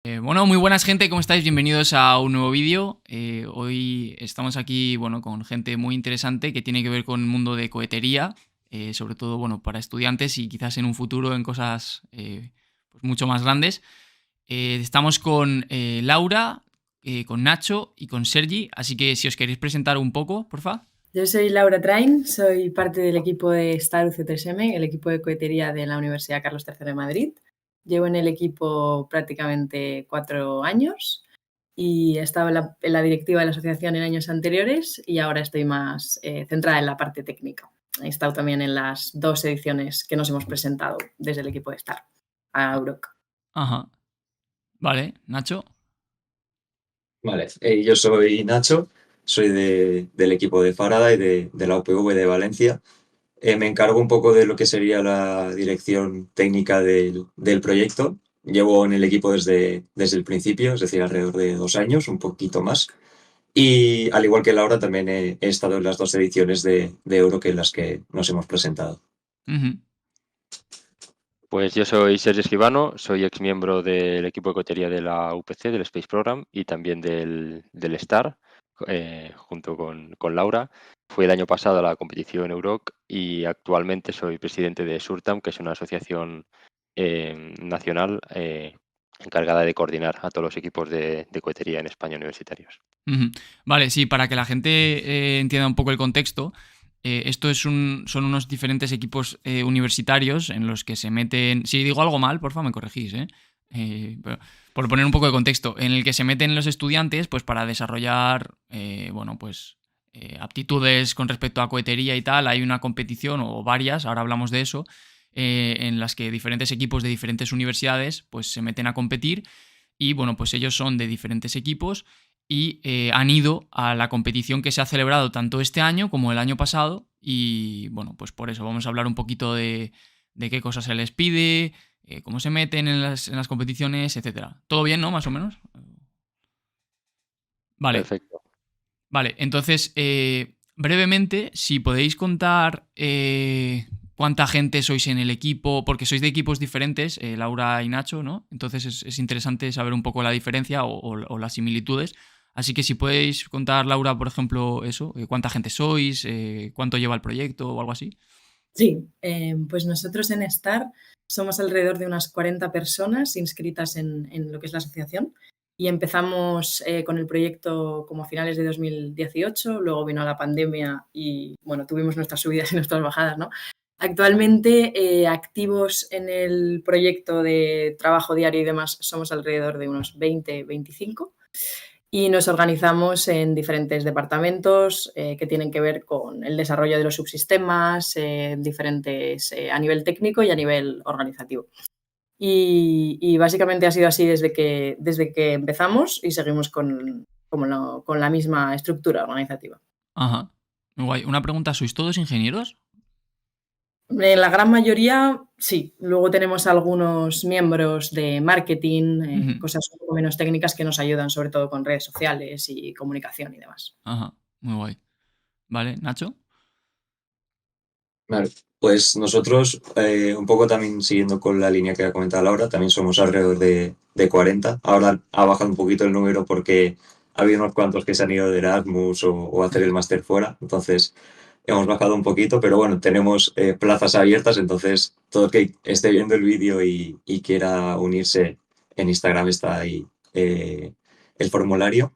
Bueno, muy buenas gente, ¿cómo estáis? Bienvenidos a un nuevo vídeo. Hoy estamos aquí, bueno, con gente muy interesante que tiene que ver con el mundo de cohetería, sobre todo, bueno, para estudiantes y quizás en un futuro en cosas pues mucho más grandes. Estamos con Laura, con Nacho y con Sergi, así que si os queréis presentar un poco, porfa. Yo soy Laura Train, soy parte del equipo de Star UC3M, el equipo de cohetería de la Universidad Carlos III de Madrid. Llevo en el equipo prácticamente 4 años y he estado en la directiva de la asociación en años anteriores y ahora estoy más centrada en la parte técnica. He estado también en las 2 ediciones que nos hemos presentado desde el equipo de Star a Ah, Euroc. ajá, vale, Nacho. Vale, yo soy Nacho, soy del equipo de Faraday de la UPV de Valencia. Me encargo un poco de lo que sería la dirección técnica del proyecto. Llevo en el equipo desde el principio, es decir, alrededor de 2 años, un poquito más. Y al igual que Laura, también he estado en las 2 ediciones de Euro que en las que nos hemos presentado. Ujú. Pues yo soy Sergio Escribano, soy exmiembro del equipo de cohetería de la UPC, del Space Program y también del STAR, junto con Laura. Fui el año pasado a la competición Euroc y actualmente soy presidente de SURTAM, que es una asociación nacional encargada de coordinar a todos los equipos de cohetería en España universitarios. Ujú. Vale, sí, para que la gente entienda un poco el contexto, esto son unos diferentes equipos universitarios en los que se meten. Si digo algo mal, porfa, me corregís, ¿eh? Pero por poner un poco de contexto, en el que se meten los estudiantes pues para desarrollar, bueno, pues aptitudes con respecto a cohetería y tal. Hay una competición o varias, ahora hablamos de eso, en las que diferentes equipos de diferentes universidades pues se meten a competir y bueno, pues ellos son de diferentes equipos y han ido a la competición que se ha celebrado tanto este año como el año pasado y bueno, pues por eso vamos a hablar un poquito de qué cosas se les pide, cómo se meten en las competiciones, etcétera. ¿Todo bien, no? Más o menos. Vale, Perfecto. vale. Entonces, brevemente, si podéis contar cuánta gente sois en el equipo, porque sois de equipos diferentes, Laura y Nacho, ¿no? Entonces es interesante saber un poco la diferencia o las similitudes. Así que si podéis contar, Laura, por ejemplo, eso, cuánta gente sois, cuánto lleva el proyecto o algo así. Sí, pues nosotros en STAR somos alrededor de unas 40 personas inscritas en lo que es la asociación y empezamos con el proyecto como a finales de 2018, luego vino la pandemia y bueno, tuvimos nuestras subidas y nuestras bajadas, ¿no? Actualmente activos en el proyecto de trabajo diario y demás somos alrededor de unos 20, 25 y nos organizamos en diferentes departamentos que tienen que ver con el desarrollo de los subsistemas, diferentes a nivel técnico y a nivel organizativo. Y básicamente ha sido así desde que empezamos y seguimos con la misma estructura organizativa. Ajá. Muy guay. Una pregunta, ¿sois todos ingenieros? En la gran mayoría, sí. Luego tenemos algunos miembros de marketing, Ujú. cosas un poco menos técnicas que nos ayudan, sobre todo con redes sociales y comunicación y demás. Ajá. Muy guay. Vale, Nacho. Vale, pues nosotros, un poco también siguiendo con la línea que ha comentado Laura, también somos alrededor de 40. Ahora ha bajado un poquito el número porque ha habido unos cuantos que se han ido de Erasmus o a hacer el máster fuera, entonces hemos bajado un poquito, pero bueno, tenemos plazas abiertas, entonces todo el que esté viendo el vídeo y quiera unirse, en Instagram está ahí el formulario.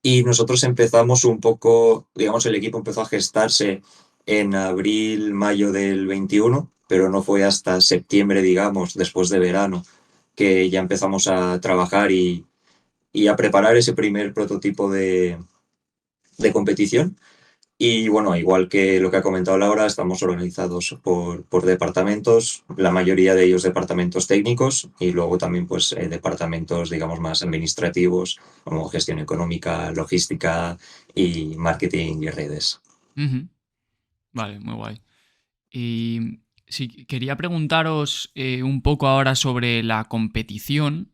Y nosotros empezamos un poco, digamos, el equipo empezó a gestarse en abril, mayo del 21, pero no fue hasta septiembre, digamos, después de verano, que ya empezamos a trabajar y a preparar ese primer prototipo de competición. Y bueno, igual que lo que ha comentado Laura, estamos organizados por departamentos, la mayoría de ellos departamentos técnicos y luego también pues departamentos, digamos, más administrativos, como gestión económica, logística y marketing y redes. Ujú. Vale, muy guay. Y sí, quería preguntaros un poco ahora sobre la competición.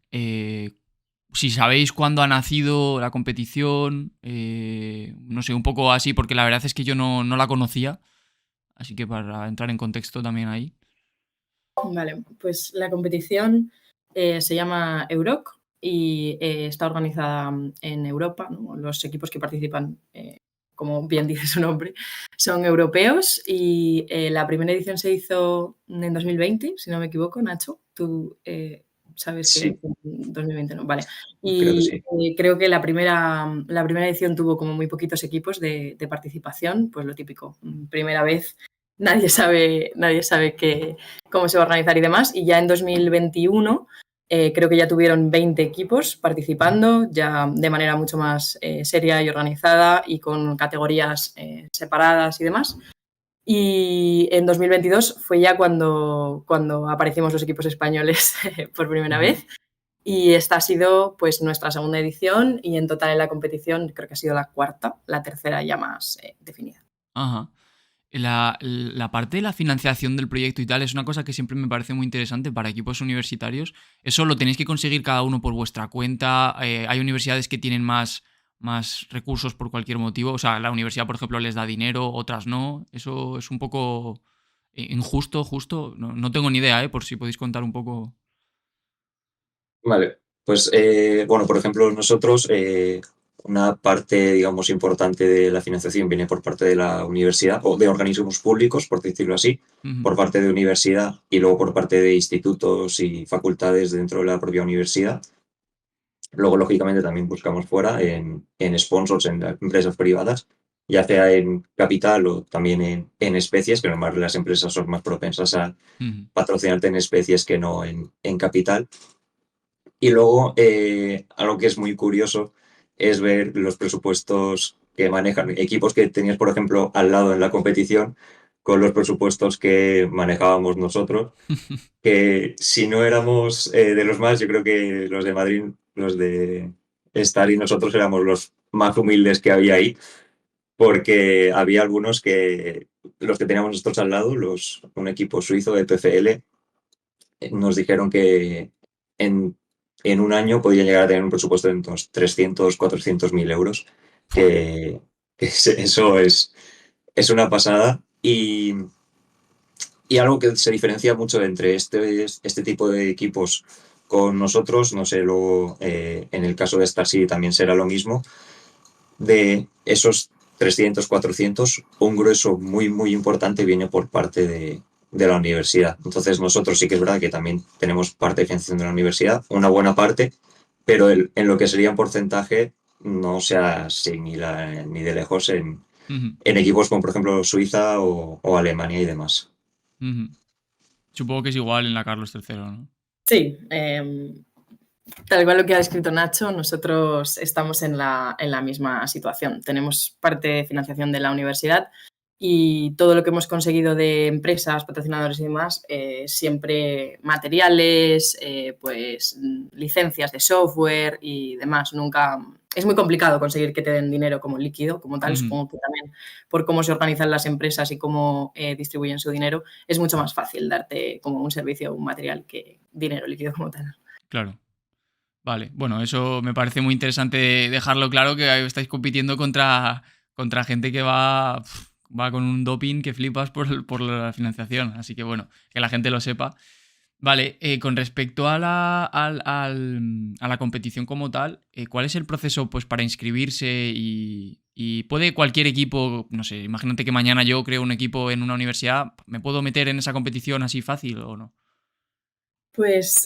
Si sabéis cuándo ha nacido la competición, no sé, un poco así, porque la verdad es que yo no la conocía. Así que para entrar en contexto también ahí. Vale, pues la competición se llama Euroc y está organizada en Europa, ¿no? Los equipos que participan, como bien dice su nombre, son europeos y la primera edición se hizo en 2020, si no me equivoco. Nacho, tú sabes que Sí, en 2020 no, vale. creo que Y sí. creo que la primera edición tuvo como muy poquitos equipos de participación, pues lo típico, primera vez, nadie sabe cómo se va a organizar y demás, y ya en 2021 creo que ya tuvieron 20 equipos participando, ya de manera mucho más seria y organizada y con categorías separadas y demás. Y en 2022 fue ya cuando aparecimos los equipos españoles por primera vez. Y esta ha sido pues nuestra segunda edición y en total en la competición creo que ha sido la cuarta, la tercera ya más definida. Ajá. La parte de la financiación del proyecto y tal es una cosa que siempre me parece muy interesante para equipos universitarios. ¿Eso lo tenéis que conseguir cada uno por vuestra cuenta? ¿Hay universidades que tienen más recursos por cualquier motivo? O sea, la universidad, por ejemplo, les da dinero, otras no. Eso es un poco injusto, justo. No tengo ni idea, por si podéis contar un poco. Vale, pues bueno, por ejemplo, nosotros una parte, digamos, importante de la financiación viene por parte de la universidad o de organismos públicos, por decirlo así, Ujú, por parte de universidad y luego por parte de institutos y facultades dentro de la propia universidad. Luego, lógicamente, también buscamos fuera en sponsors, en las empresas privadas, ya sea en capital o también en especies, que normalmente las empresas son más propensas a ujú. patrocinarte en especies que no en capital. Y luego, algo que es muy curioso es ver los presupuestos que manejan equipos que tenías, por ejemplo, al lado en la competición con los presupuestos que manejábamos nosotros, que si no éramos de los más, yo creo que los de Madrid, los de Star y nosotros éramos los más humildes que había ahí, porque había algunos que, los que teníamos nosotros al lado, un equipo suizo de PFL, nos dijeron que en, en un año podían llegar a tener un presupuesto de unos 300, 400 mil euros, Fua. eso es una pasada y algo que se diferencia mucho entre este tipo de equipos con nosotros, no sé, luego en el caso de Star City también será lo mismo, de esos 300, 400, un grueso muy, muy importante viene por parte de la universidad. Entonces nosotros sí que es verdad que también tenemos parte de financiación de la universidad, una buena parte, pero en lo que sería un porcentaje no se asimila ni de lejos Ujú, en equipos como por ejemplo Suiza o Alemania y demás. ujú. Supongo que es igual en la Carlos III, ¿no? Sí, tal cual lo que ha escrito Nacho, nosotros estamos en la misma situación. Tenemos parte de financiación de la universidad y todo lo que hemos conseguido de empresas, patrocinadores y demás, siempre materiales, pues licencias de software y demás. Nunca es muy complicado conseguir que te den dinero como líquido, como tal. Ujú, Supongo que también por cómo se organizan las empresas y cómo distribuyen su dinero, es mucho más fácil darte como un servicio o un material que dinero líquido como tal. claro. Vale, bueno, eso me parece muy interesante dejarlo claro que estáis compitiendo contra gente que va con un doping que flipas por la financiación. Así que bueno, que la gente lo sepa. Vale, con respecto a a la competición como tal, ¿cuál es el proceso pues, para inscribirse y puede cualquier equipo, no sé, imagínate que mañana yo creo un equipo en una universidad, ¿me puedo meter en esa competición así fácil o no? Pues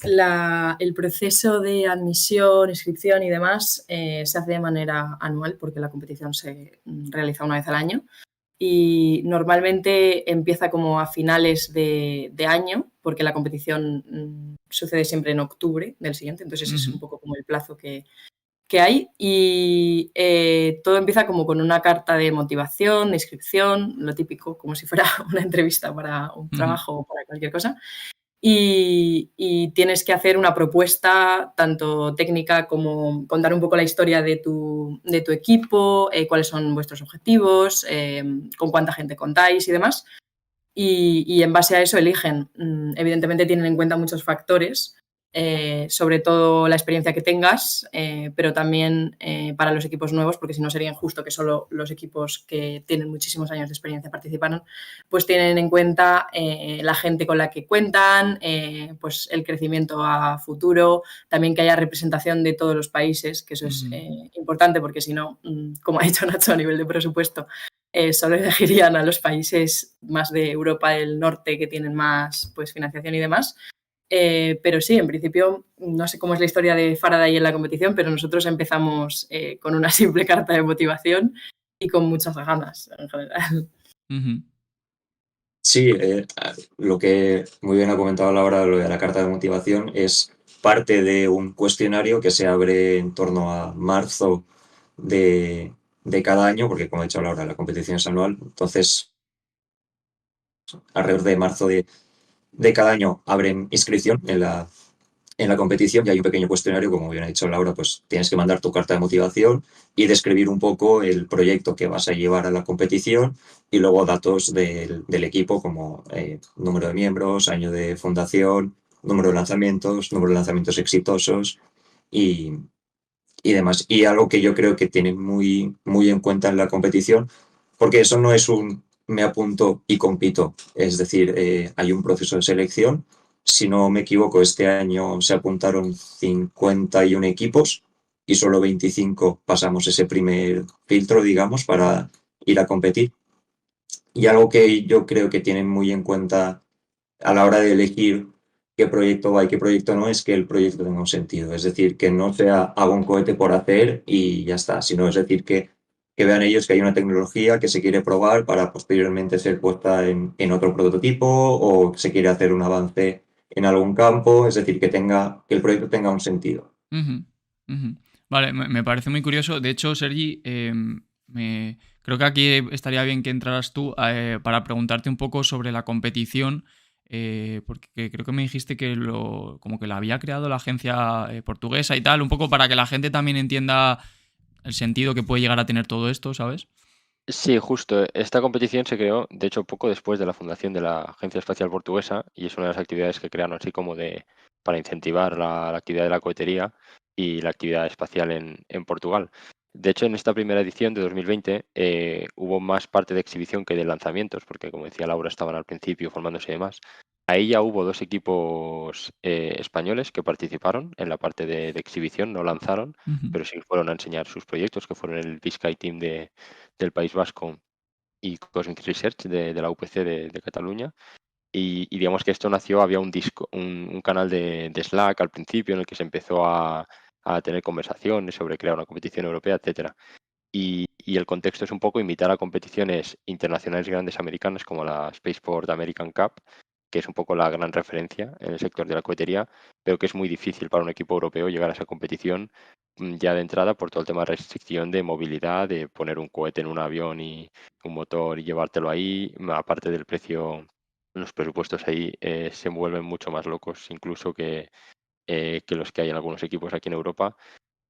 el proceso de admisión, inscripción y demás se hace de manera anual porque la competición se realiza una vez al año y normalmente empieza como a finales de año porque la competición sucede siempre en octubre del siguiente, entonces ese es un Ujú, poco como el plazo que hay y todo empieza como con una carta de motivación, de inscripción, lo típico, como si fuera una entrevista para un ujú, trabajo o para cualquier cosa y tienes que hacer una propuesta tanto técnica como contar un poco la historia de tu equipo, cuáles son vuestros objetivos, con cuánta gente contáis y demás. Y en base a eso eligen. Evidentemente tienen en cuenta muchos factores, sobre todo la experiencia que tengas, pero también para los equipos nuevos, porque si no sería injusto que solo los equipos que tienen muchísimos años de experiencia participaran, pues tienen en cuenta la gente con la que cuentan, pues el crecimiento a futuro, también que haya representación de todos los países, que eso es importante, porque si no, como ha dicho Nacho, a nivel de presupuesto, solo elegirían a los países más de Europa del Norte que tienen más pues, financiación y demás. Pero sí, en principio, no sé cómo es la historia de Faraday en la competición, pero nosotros empezamos con una simple carta de motivación y con muchas ganas en general. Sí, lo que muy bien ha comentado Laura, lo de la carta de motivación, es parte de un cuestionario que se abre en torno a marzo de cada año, porque como ha dicho Laura, la competición es anual, entonces alrededor de marzo de cada año abren inscripción en la competición y hay un pequeño cuestionario, como bien ha dicho Laura, pues tienes que mandar tu carta de motivación y describir un poco el proyecto que vas a llevar a la competición y luego datos del equipo como número de miembros, año de fundación, número de lanzamientos exitosos y demás. Y algo que yo creo que tienen muy, muy en cuenta en la competición, porque eso no es un me apunto y compito, es decir, hay un proceso de selección. Si no me equivoco, este año se apuntaron 51 equipos y solo 25 pasamos ese primer filtro, digamos, para ir a competir. Y algo que yo creo que tienen muy en cuenta a la hora de elegir qué proyecto va y qué proyecto no, es que el proyecto tenga un sentido. Es decir, que no sea hago un cohete por hacer y ya está, sino es decir, que vean ellos que hay una tecnología que se quiere probar para posteriormente ser puesta en otro prototipo o que se quiere hacer un avance en algún campo, es decir, que el proyecto tenga un sentido. Vale, me parece muy curioso. De hecho, Sergi, creo que aquí estaría bien que entraras tú para preguntarte un poco sobre la competición, porque creo que me dijiste que como que la había creado la agencia portuguesa y tal, un poco para que la gente también entienda el sentido que puede llegar a tener todo esto, ¿sabes? Sí, justo. Esta competición se creó, de hecho, poco después de la fundación de la Agencia Espacial Portuguesa y es una de las actividades que crearon así como para incentivar la actividad de la cohetería y la actividad espacial en Portugal. De hecho, en esta primera edición de 2020 hubo más parte de exhibición que de lanzamientos, porque como decía Laura, estaban al principio formándose y demás. Ahí ya hubo 2 equipos españoles que participaron en la parte de exhibición, no lanzaron, pero sí fueron a enseñar sus proyectos, que fueron el Biscay Team del País Vasco y Cosmic Research de la UPC de Cataluña. Y digamos que esto nació, había un canal de Slack al principio en el que se empezó a tener conversaciones sobre crear una competición europea, etcétera. Y el contexto es un poco invitar a competiciones internacionales grandes americanas como la Spaceport American Cup, que es un poco la gran referencia en el sector de la cohetería, pero que es muy difícil para un equipo europeo llegar a esa competición ya de entrada por todo el tema de restricción de movilidad, de poner un cohete en un avión y un motor y llevártelo ahí, aparte del precio, los presupuestos ahí se vuelven mucho más locos incluso que los que hay en algunos equipos aquí en Europa.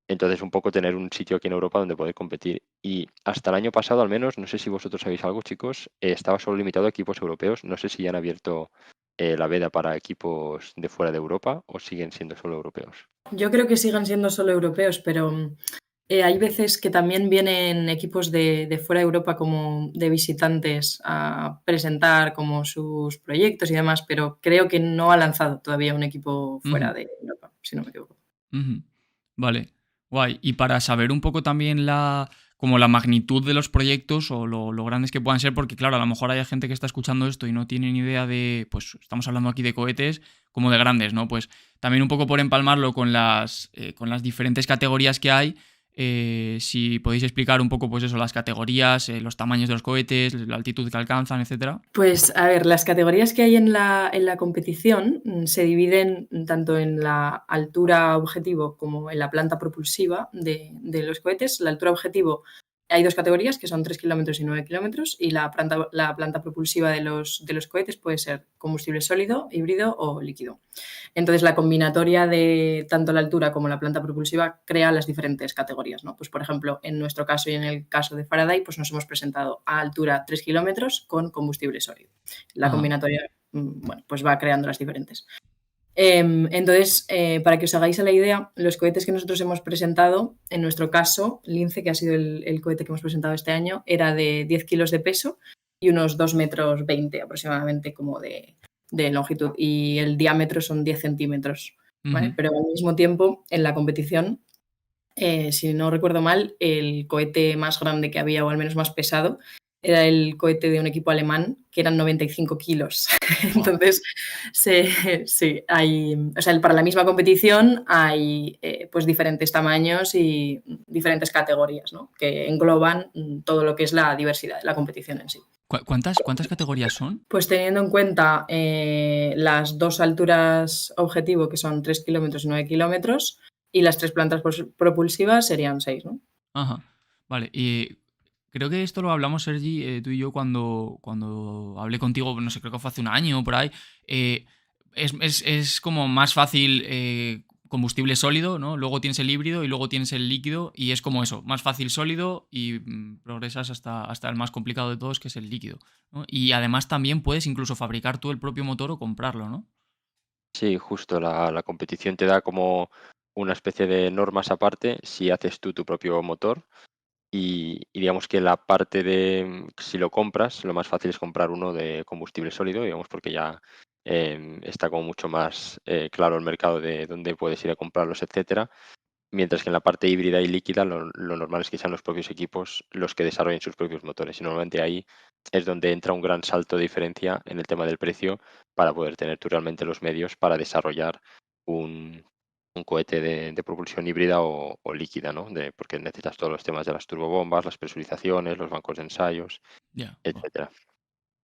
Entonces, un poco tener un sitio aquí en Europa donde poder competir. Y hasta el año pasado, al menos, no sé si vosotros sabéis algo, chicos, estaba solo limitado a equipos europeos. No sé si ya han abierto la veda para equipos de fuera de Europa o siguen siendo solo europeos. Yo creo que sigan siendo solo europeos, pero hay veces que también vienen equipos de fuera de Europa como de visitantes a presentar como sus proyectos y demás, pero creo que no ha lanzado todavía un equipo fuera de Europa, si no me equivoco. Vale, guay. Y para saber un poco también como la magnitud de los proyectos o lo grandes que puedan ser, porque claro, a lo mejor hay gente que está escuchando esto y no tiene ni idea pues estamos hablando aquí de cohetes como de grandes, ¿no? Pues también un poco por empalmarlo con las diferentes categorías que hay, si podéis explicar un poco, pues eso, las categorías, los tamaños de los cohetes, la altitud que alcanzan, etcétera. Pues a ver, las categorías que hay en la competición se dividen tanto en la altura objetivo como en la planta propulsiva de los cohetes. La altura objetivo hay 2 categorías, que son 3 kilómetros y 9 kilómetros, y la planta propulsiva de los cohetes puede ser combustible sólido, híbrido o líquido. Entonces, la combinatoria de tanto la altura como la planta propulsiva crea las diferentes categorías, ¿no? Pues, por ejemplo, en nuestro caso y en el caso de Faraday, pues nos hemos presentado a altura 3 kilómetros con combustible sólido. La combinatoria, bueno, pues va creando las diferentes. Entonces, para que os hagáis a la idea, los cohetes que nosotros hemos presentado, en nuestro caso, Lince, que ha sido el cohete que hemos presentado este año, era de 10 kilos de peso y unos 2,20 metros aproximadamente como de longitud, y el diámetro son 10 centímetros, ¿vale? Ujú. Pero al mismo tiempo, en la competición, si no recuerdo mal, el cohete más grande que había, o al menos más pesado, era el cohete de un equipo alemán, que eran 95 kilos. Buah. Entonces, sí, hay, o sea, para la misma competición hay pues diferentes tamaños y diferentes categorías, ¿no? Que engloban todo lo que es la diversidad de la competición en sí. ¿Cuántas categorías son? Pues teniendo en cuenta las dos alturas objetivo, que son 3 kilómetros y 9 kilómetros, y las 3 plantas propulsivas serían 6, ¿no? Ajá. Vale, y creo que esto lo hablamos, Sergi, tú y yo cuando hablé contigo, no sé, creo que fue hace un año o por ahí. Es como más fácil combustible sólido, ¿no? Luego tienes el híbrido y luego tienes el líquido, y es como eso, más fácil sólido y progresas hasta el más complicado de todos, que es el líquido, ¿no? Y además también puedes incluso fabricar tú el propio motor o comprarlo, ¿no? Sí, justo la competición te da como una especie de normas aparte si haces tú tu propio motor y digamos que la parte de si lo compras, lo más fácil es comprar uno de combustible sólido, digamos, porque ya está como mucho más claro el mercado de dónde puedes ir a comprarlos, etcétera. Mientras que en la parte híbrida y líquida lo normal es que sean los propios equipos los que desarrollen sus propios motores. Y normalmente ahí es donde entra un gran salto de diferencia en el tema del precio para poder tener tú realmente los medios para desarrollar un, un cohete de propulsión híbrida o líquida, ¿no? Porque necesitas todos los temas de las turbobombas, las presurizaciones, los bancos de ensayos, Ya. Buah. etcétera.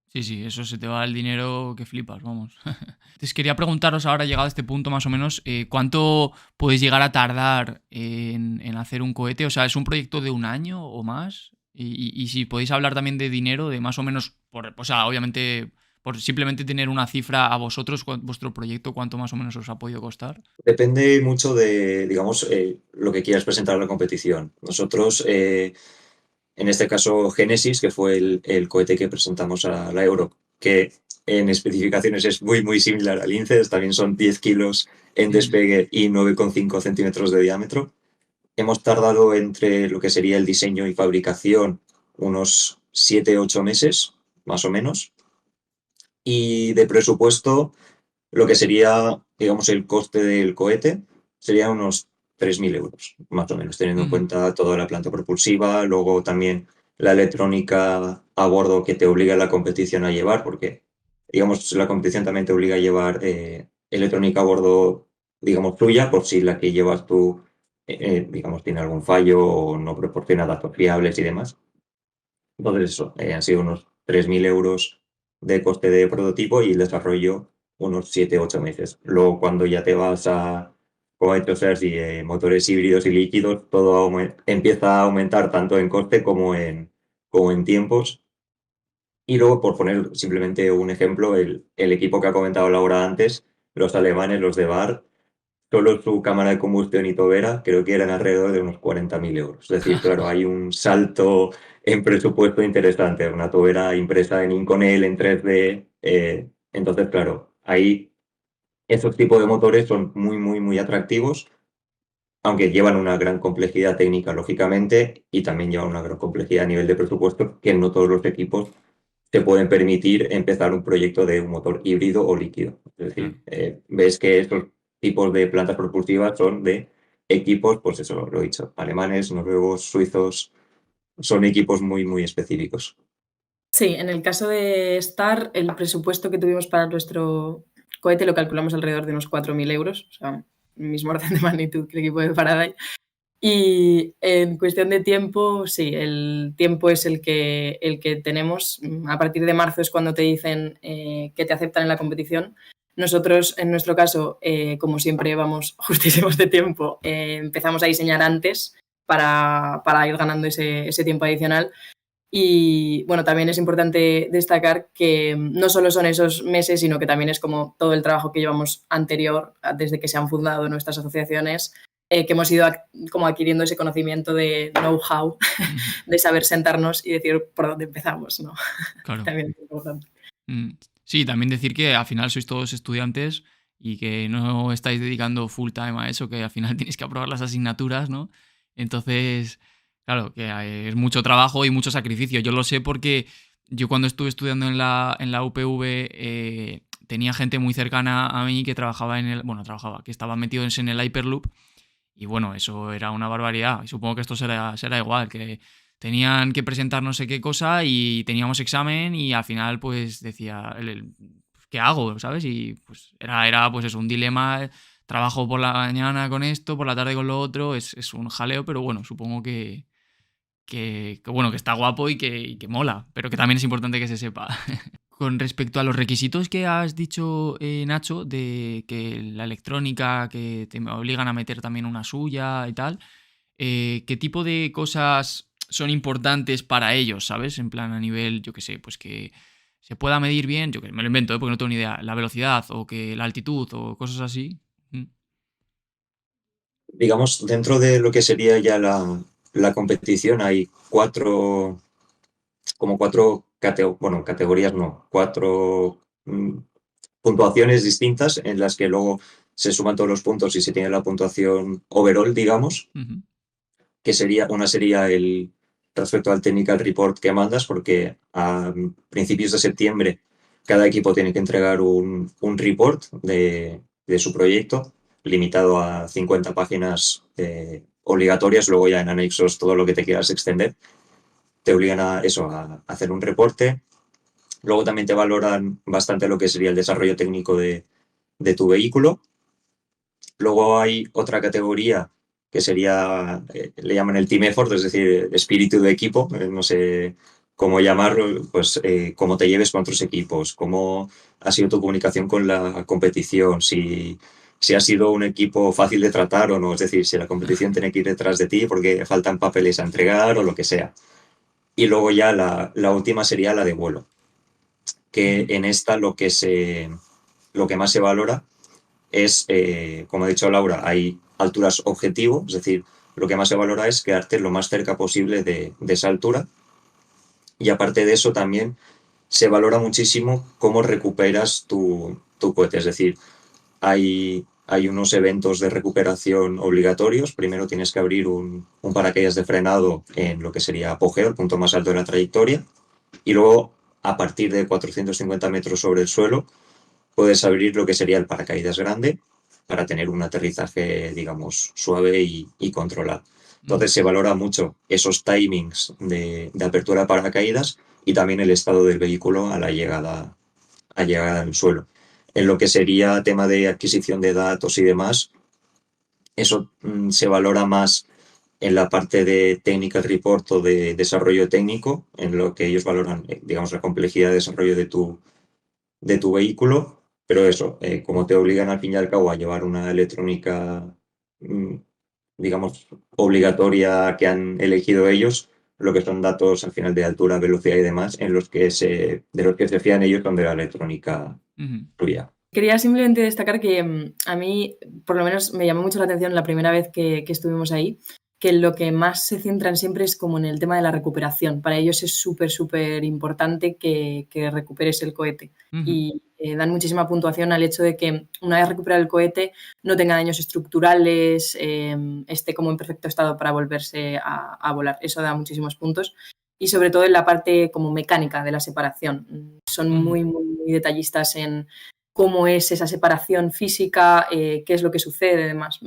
Sí, sí, eso se te va el dinero que flipas, vamos. Entonces quería preguntaros ahora, llegado a este punto más o menos, ¿cuánto podéis llegar a tardar en hacer un cohete? O sea, ¿es un proyecto de un año o más? Y si podéis hablar también de dinero, de más o menos, o sea, obviamente, por simplemente tener una cifra a vosotros, vuestro proyecto, ¿cuánto más o menos os ha podido costar? Depende mucho de, digamos, lo que quieras presentar a la competición. Nosotros, en este caso, Genesis, que fue el cohete que presentamos a la Euro, que en especificaciones es muy, muy similar al INCES, también son 10 kilos en Ujú. despegue y 9,5 centímetros de diámetro. Hemos tardado entre lo que sería el diseño y fabricación unos 7-8 meses, más o menos. Y de presupuesto, lo que sería, digamos, el coste del cohete sería unos 3.000 euros, más o menos, teniendo en Ujú. cuenta toda la planta propulsiva, luego también la electrónica a bordo que te obliga la competición a llevar, porque, digamos, la competición también te obliga a llevar electrónica a bordo, digamos, tuya, por si la que llevas tú, digamos, tiene algún fallo o no proporciona datos fiables y demás. Entonces, eso, han sido unos 3.000 euros de coste de prototipo y el desarrollo unos 7-8 meses. Luego, cuando ya te vas a, como ha dicho Sergi, motores híbridos y líquidos, todo empieza a aumentar tanto en coste como en tiempos. Y luego, por poner simplemente un ejemplo, el equipo que ha comentado Laura antes, los alemanes, los de Bar, solo su cámara de combustión y tobera creo que eran alrededor de unos 40.000 euros. Es decir, claro, hay un salto en presupuesto interesante. Una tobera impresa en Inconel en 3D. Entonces, claro, ahí esos tipos de motores son muy, muy, muy atractivos, aunque llevan una gran complejidad técnica, lógicamente, y también llevan una gran complejidad a nivel de presupuesto, que no todos los equipos te pueden permitir empezar un proyecto de un motor híbrido o líquido. Es Claro. decir, ves que estos tipos de plantas propulsivas son de equipos, pues eso lo he dicho, alemanes, noruegos, suizos, son equipos muy, muy específicos. Sí, en el caso de Star, el presupuesto que tuvimos para nuestro cohete lo calculamos alrededor de unos 4.000 euros, o sea, mismo orden de magnitud que el equipo de Faraday. Y en cuestión de tiempo, sí, el tiempo es el que tenemos. A partir de marzo es cuando te dicen que te aceptan en la competición. Nosotros, en nuestro caso, como siempre vamos justísimos de tiempo, empezamos a diseñar antes para ir ganando ese tiempo adicional. Y bueno, también es importante destacar que no solo son esos meses, sino que también es como todo el trabajo que llevamos anterior, desde que se han fundado nuestras asociaciones, que hemos ido como adquiriendo ese conocimiento de know-how, Ujú. de saber sentarnos y decir por dónde empezamos, ¿no? Claro. También es importante. Mm, Sí, también decir que al final sois todos estudiantes y que no estáis dedicando full time a eso, que al final tienes que aprobar las asignaturas, ¿no? Entonces, claro, que es mucho trabajo y mucho sacrificio. Yo lo sé porque yo cuando estuve estudiando en la UPV tenía gente muy cercana a mí que trabajaba que estaba metido en el Hyperloop y bueno, eso era una barbaridad. Y supongo que esto será igual, que tenían que presentar no sé qué cosa y teníamos examen y al final pues decía, ¿qué hago? ¿Sabes? Y pues era pues eso, un dilema. Trabajo por la mañana con esto, por la tarde con lo otro, es un jaleo, pero bueno, supongo bueno, que está guapo y que mola, pero que también es importante que se sepa. Con respecto a los requisitos que has dicho, Nacho, de que la electrónica, que te obligan a meter también una suya y tal, ¿qué tipo de cosas son importantes para ellos, ¿sabes? En plan, a nivel, yo qué sé, pues que se pueda medir bien, yo que me lo invento, porque no tengo ni idea, la velocidad o que la altitud o cosas así. Digamos, dentro de lo que sería ya la competición hay cuatro categorías, no, cuatro puntuaciones distintas en las que luego se suman todos los puntos y se tiene la puntuación overall, digamos, Ujú. que sería el respecto al technical report que mandas, porque a principios de septiembre cada equipo tiene que entregar un report de su proyecto, limitado a 50 páginas obligatorias, luego ya en anexos todo lo que te quieras extender. Te obligan a eso, a hacer un reporte. Luego también te valoran bastante lo que sería el desarrollo técnico de tu vehículo. Luego hay otra categoría que sería, le llaman el team effort, es decir, espíritu de equipo, no sé cómo llamarlo, pues cómo te lleves con otros equipos, cómo ha sido tu comunicación con la competición, si ha sido un equipo fácil de tratar o no, es decir, si la competición tiene que ir detrás de ti porque faltan papeles a entregar o lo que sea. Y luego ya la última sería la de vuelo, que en esta lo que más se valora es, como ha dicho Laura, hay alturas objetivo, es decir, lo que más se valora es quedarte lo más cerca posible de esa altura. Y aparte de eso también se valora muchísimo cómo recuperas tu cohete, es decir, hay unos eventos de recuperación obligatorios. Primero tienes que abrir un paracaídas de frenado en lo que sería apogeo, el punto más alto de la trayectoria, y luego a partir de 450 metros sobre el suelo puedes abrir lo que sería el paracaídas grande para tener un aterrizaje, digamos, suave y controlado. Entonces se valora mucho esos timings de apertura de paracaídas y también el estado del vehículo a llegada al suelo. En lo que sería tema de adquisición de datos y demás, eso se valora más en la parte de technical report o de desarrollo técnico, en lo que ellos valoran, digamos, la complejidad de desarrollo de tu vehículo, pero eso, como te obligan al fin y al cabo a llevar una electrónica, digamos, obligatoria que han elegido ellos, lo que son datos al final de altura, velocidad y demás, de los que se fían ellos con de la electrónica suya. Quería simplemente destacar que a mí, por lo menos, me llamó mucho la atención la primera vez que estuvimos ahí, que lo que más se centran siempre es como en el tema de la recuperación. Para ellos es súper, súper importante que recuperes el cohete. Y dan muchísima puntuación al hecho de que una vez recuperado el cohete no tenga daños estructurales, esté como en perfecto estado para volverse a volar. Eso da muchísimos puntos. Y sobre todo en la parte como mecánica de la separación. Son muy, muy, muy detallistas en cómo es esa separación física, qué es lo que sucede, además.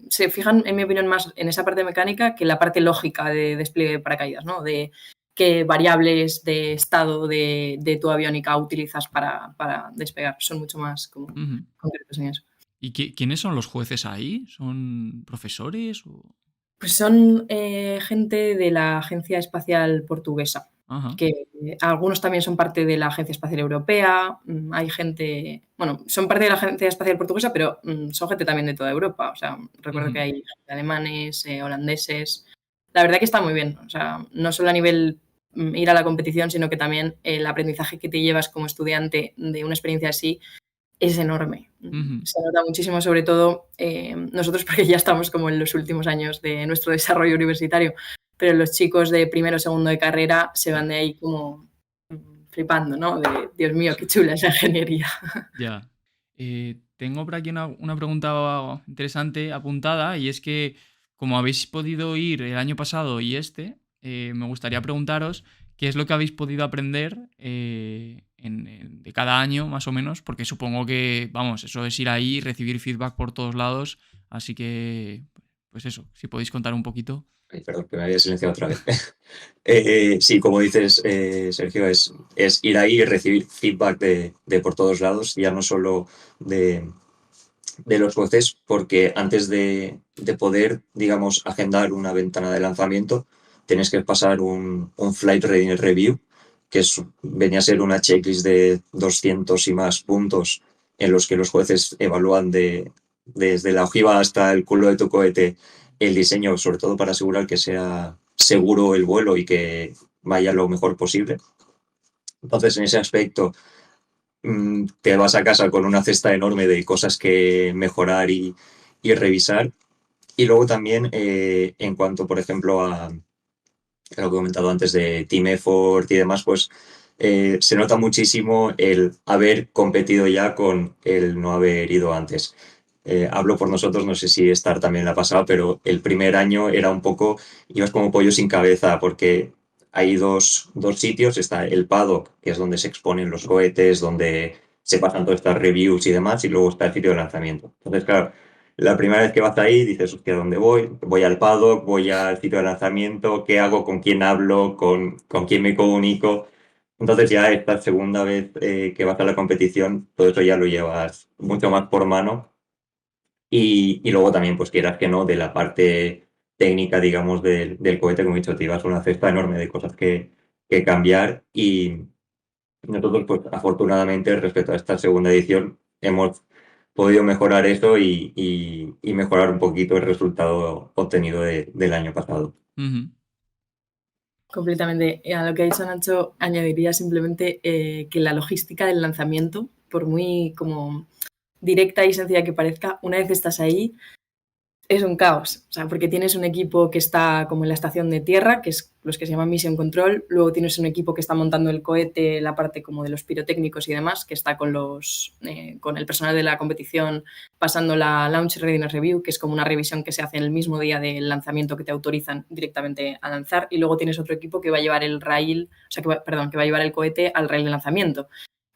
Se fijan, en mi opinión, más en esa parte mecánica que en la parte lógica de despliegue de paracaídas, ¿no? De qué variables de estado de tu aviónica utilizas para despegar. Son mucho más como concretos en eso. ¿Y quiénes son los jueces ahí? ¿Son profesores? Pues son gente de la Agencia Espacial Portuguesa, que algunos también son parte de la Agencia Espacial Europea, hay gente, bueno, son parte de la Agencia Espacial Portuguesa, pero son gente también de toda Europa, o sea, recuerdo que hay alemanes, holandeses, la verdad que está muy bien, o sea, no solo a nivel ir a la competición, sino que también el aprendizaje que te llevas como estudiante de una experiencia así es enorme. Se nota muchísimo, sobre todo nosotros, porque ya estamos como en los últimos años de nuestro desarrollo universitario, pero los chicos de primero o segundo de carrera se van de ahí como flipando, ¿no? De, Dios mío, qué chula esa ingeniería. Ya. tengo por aquí una pregunta interesante apuntada, y es que, como habéis podido ir el año pasado y me gustaría preguntaros qué es lo que habéis podido aprender de cada año, más o menos, porque supongo que, vamos, eso es ir ahí y recibir feedback por todos lados, así que, pues eso, si podéis contar un poquito. Ay, perdón, que me había silenciado otra vez. Sí, como dices, Sergio, es ir ahí y recibir feedback de por todos lados, ya no solo de los jueces, porque antes de poder, digamos, agendar una ventana de lanzamiento, tienes que pasar un Flight Readiness Review, que venía a ser una checklist de 200 y más puntos en los que los jueces evalúan desde la ojiva hasta el culo de tu cohete el diseño, sobre todo para asegurar que sea seguro el vuelo y que vaya lo mejor posible. Entonces, en ese aspecto, te vas a casa con una cesta enorme de cosas que mejorar y revisar. Y luego también, en cuanto, por ejemplo, a lo que he comentado antes de team effort y demás, pues se nota muchísimo el haber competido ya con el no haber ido antes. Hablo por nosotros, no sé si Star también la ha pasado, pero el primer año era un poco, ibas como pollo sin cabeza, porque hay dos sitios, está el paddock, que es donde se exponen los cohetes, donde se pasan todas estas reviews y demás, y luego está el sitio de lanzamiento. Entonces, claro, la primera vez que vas ahí dices, hostia, ¿dónde voy? Voy al paddock, voy al sitio de lanzamiento, ¿qué hago? ¿Con quién hablo? ¿Con quién me comunico? Entonces ya esta segunda vez que vas a la competición, todo eso ya lo llevas mucho más por mano. Y luego también, pues quieras que no, de la parte técnica, digamos, del cohete, como he dicho, te llevas una cesta enorme de cosas que cambiar. Y nosotros, pues afortunadamente, respecto a esta segunda edición, hemos podido mejorar eso y mejorar un poquito el resultado obtenido del año pasado. Ujú. Completamente. A lo que ha dicho Nacho, añadiría simplemente que la logística del lanzamiento, por muy como directa y sencilla que parezca, una vez estás ahí, es un caos. O sea, porque tienes un equipo que está como en la estación de tierra, que es los que se llaman Mission Control, luego tienes un equipo que está montando el cohete, la parte como de los pirotécnicos y demás, que está con el personal de la competición pasando la Launch Readiness Review, que es como una revisión que se hace en el mismo día del lanzamiento que te autorizan directamente a lanzar, y luego tienes otro equipo que va a llevar el rail, o sea, que va a llevar el cohete al rail de lanzamiento.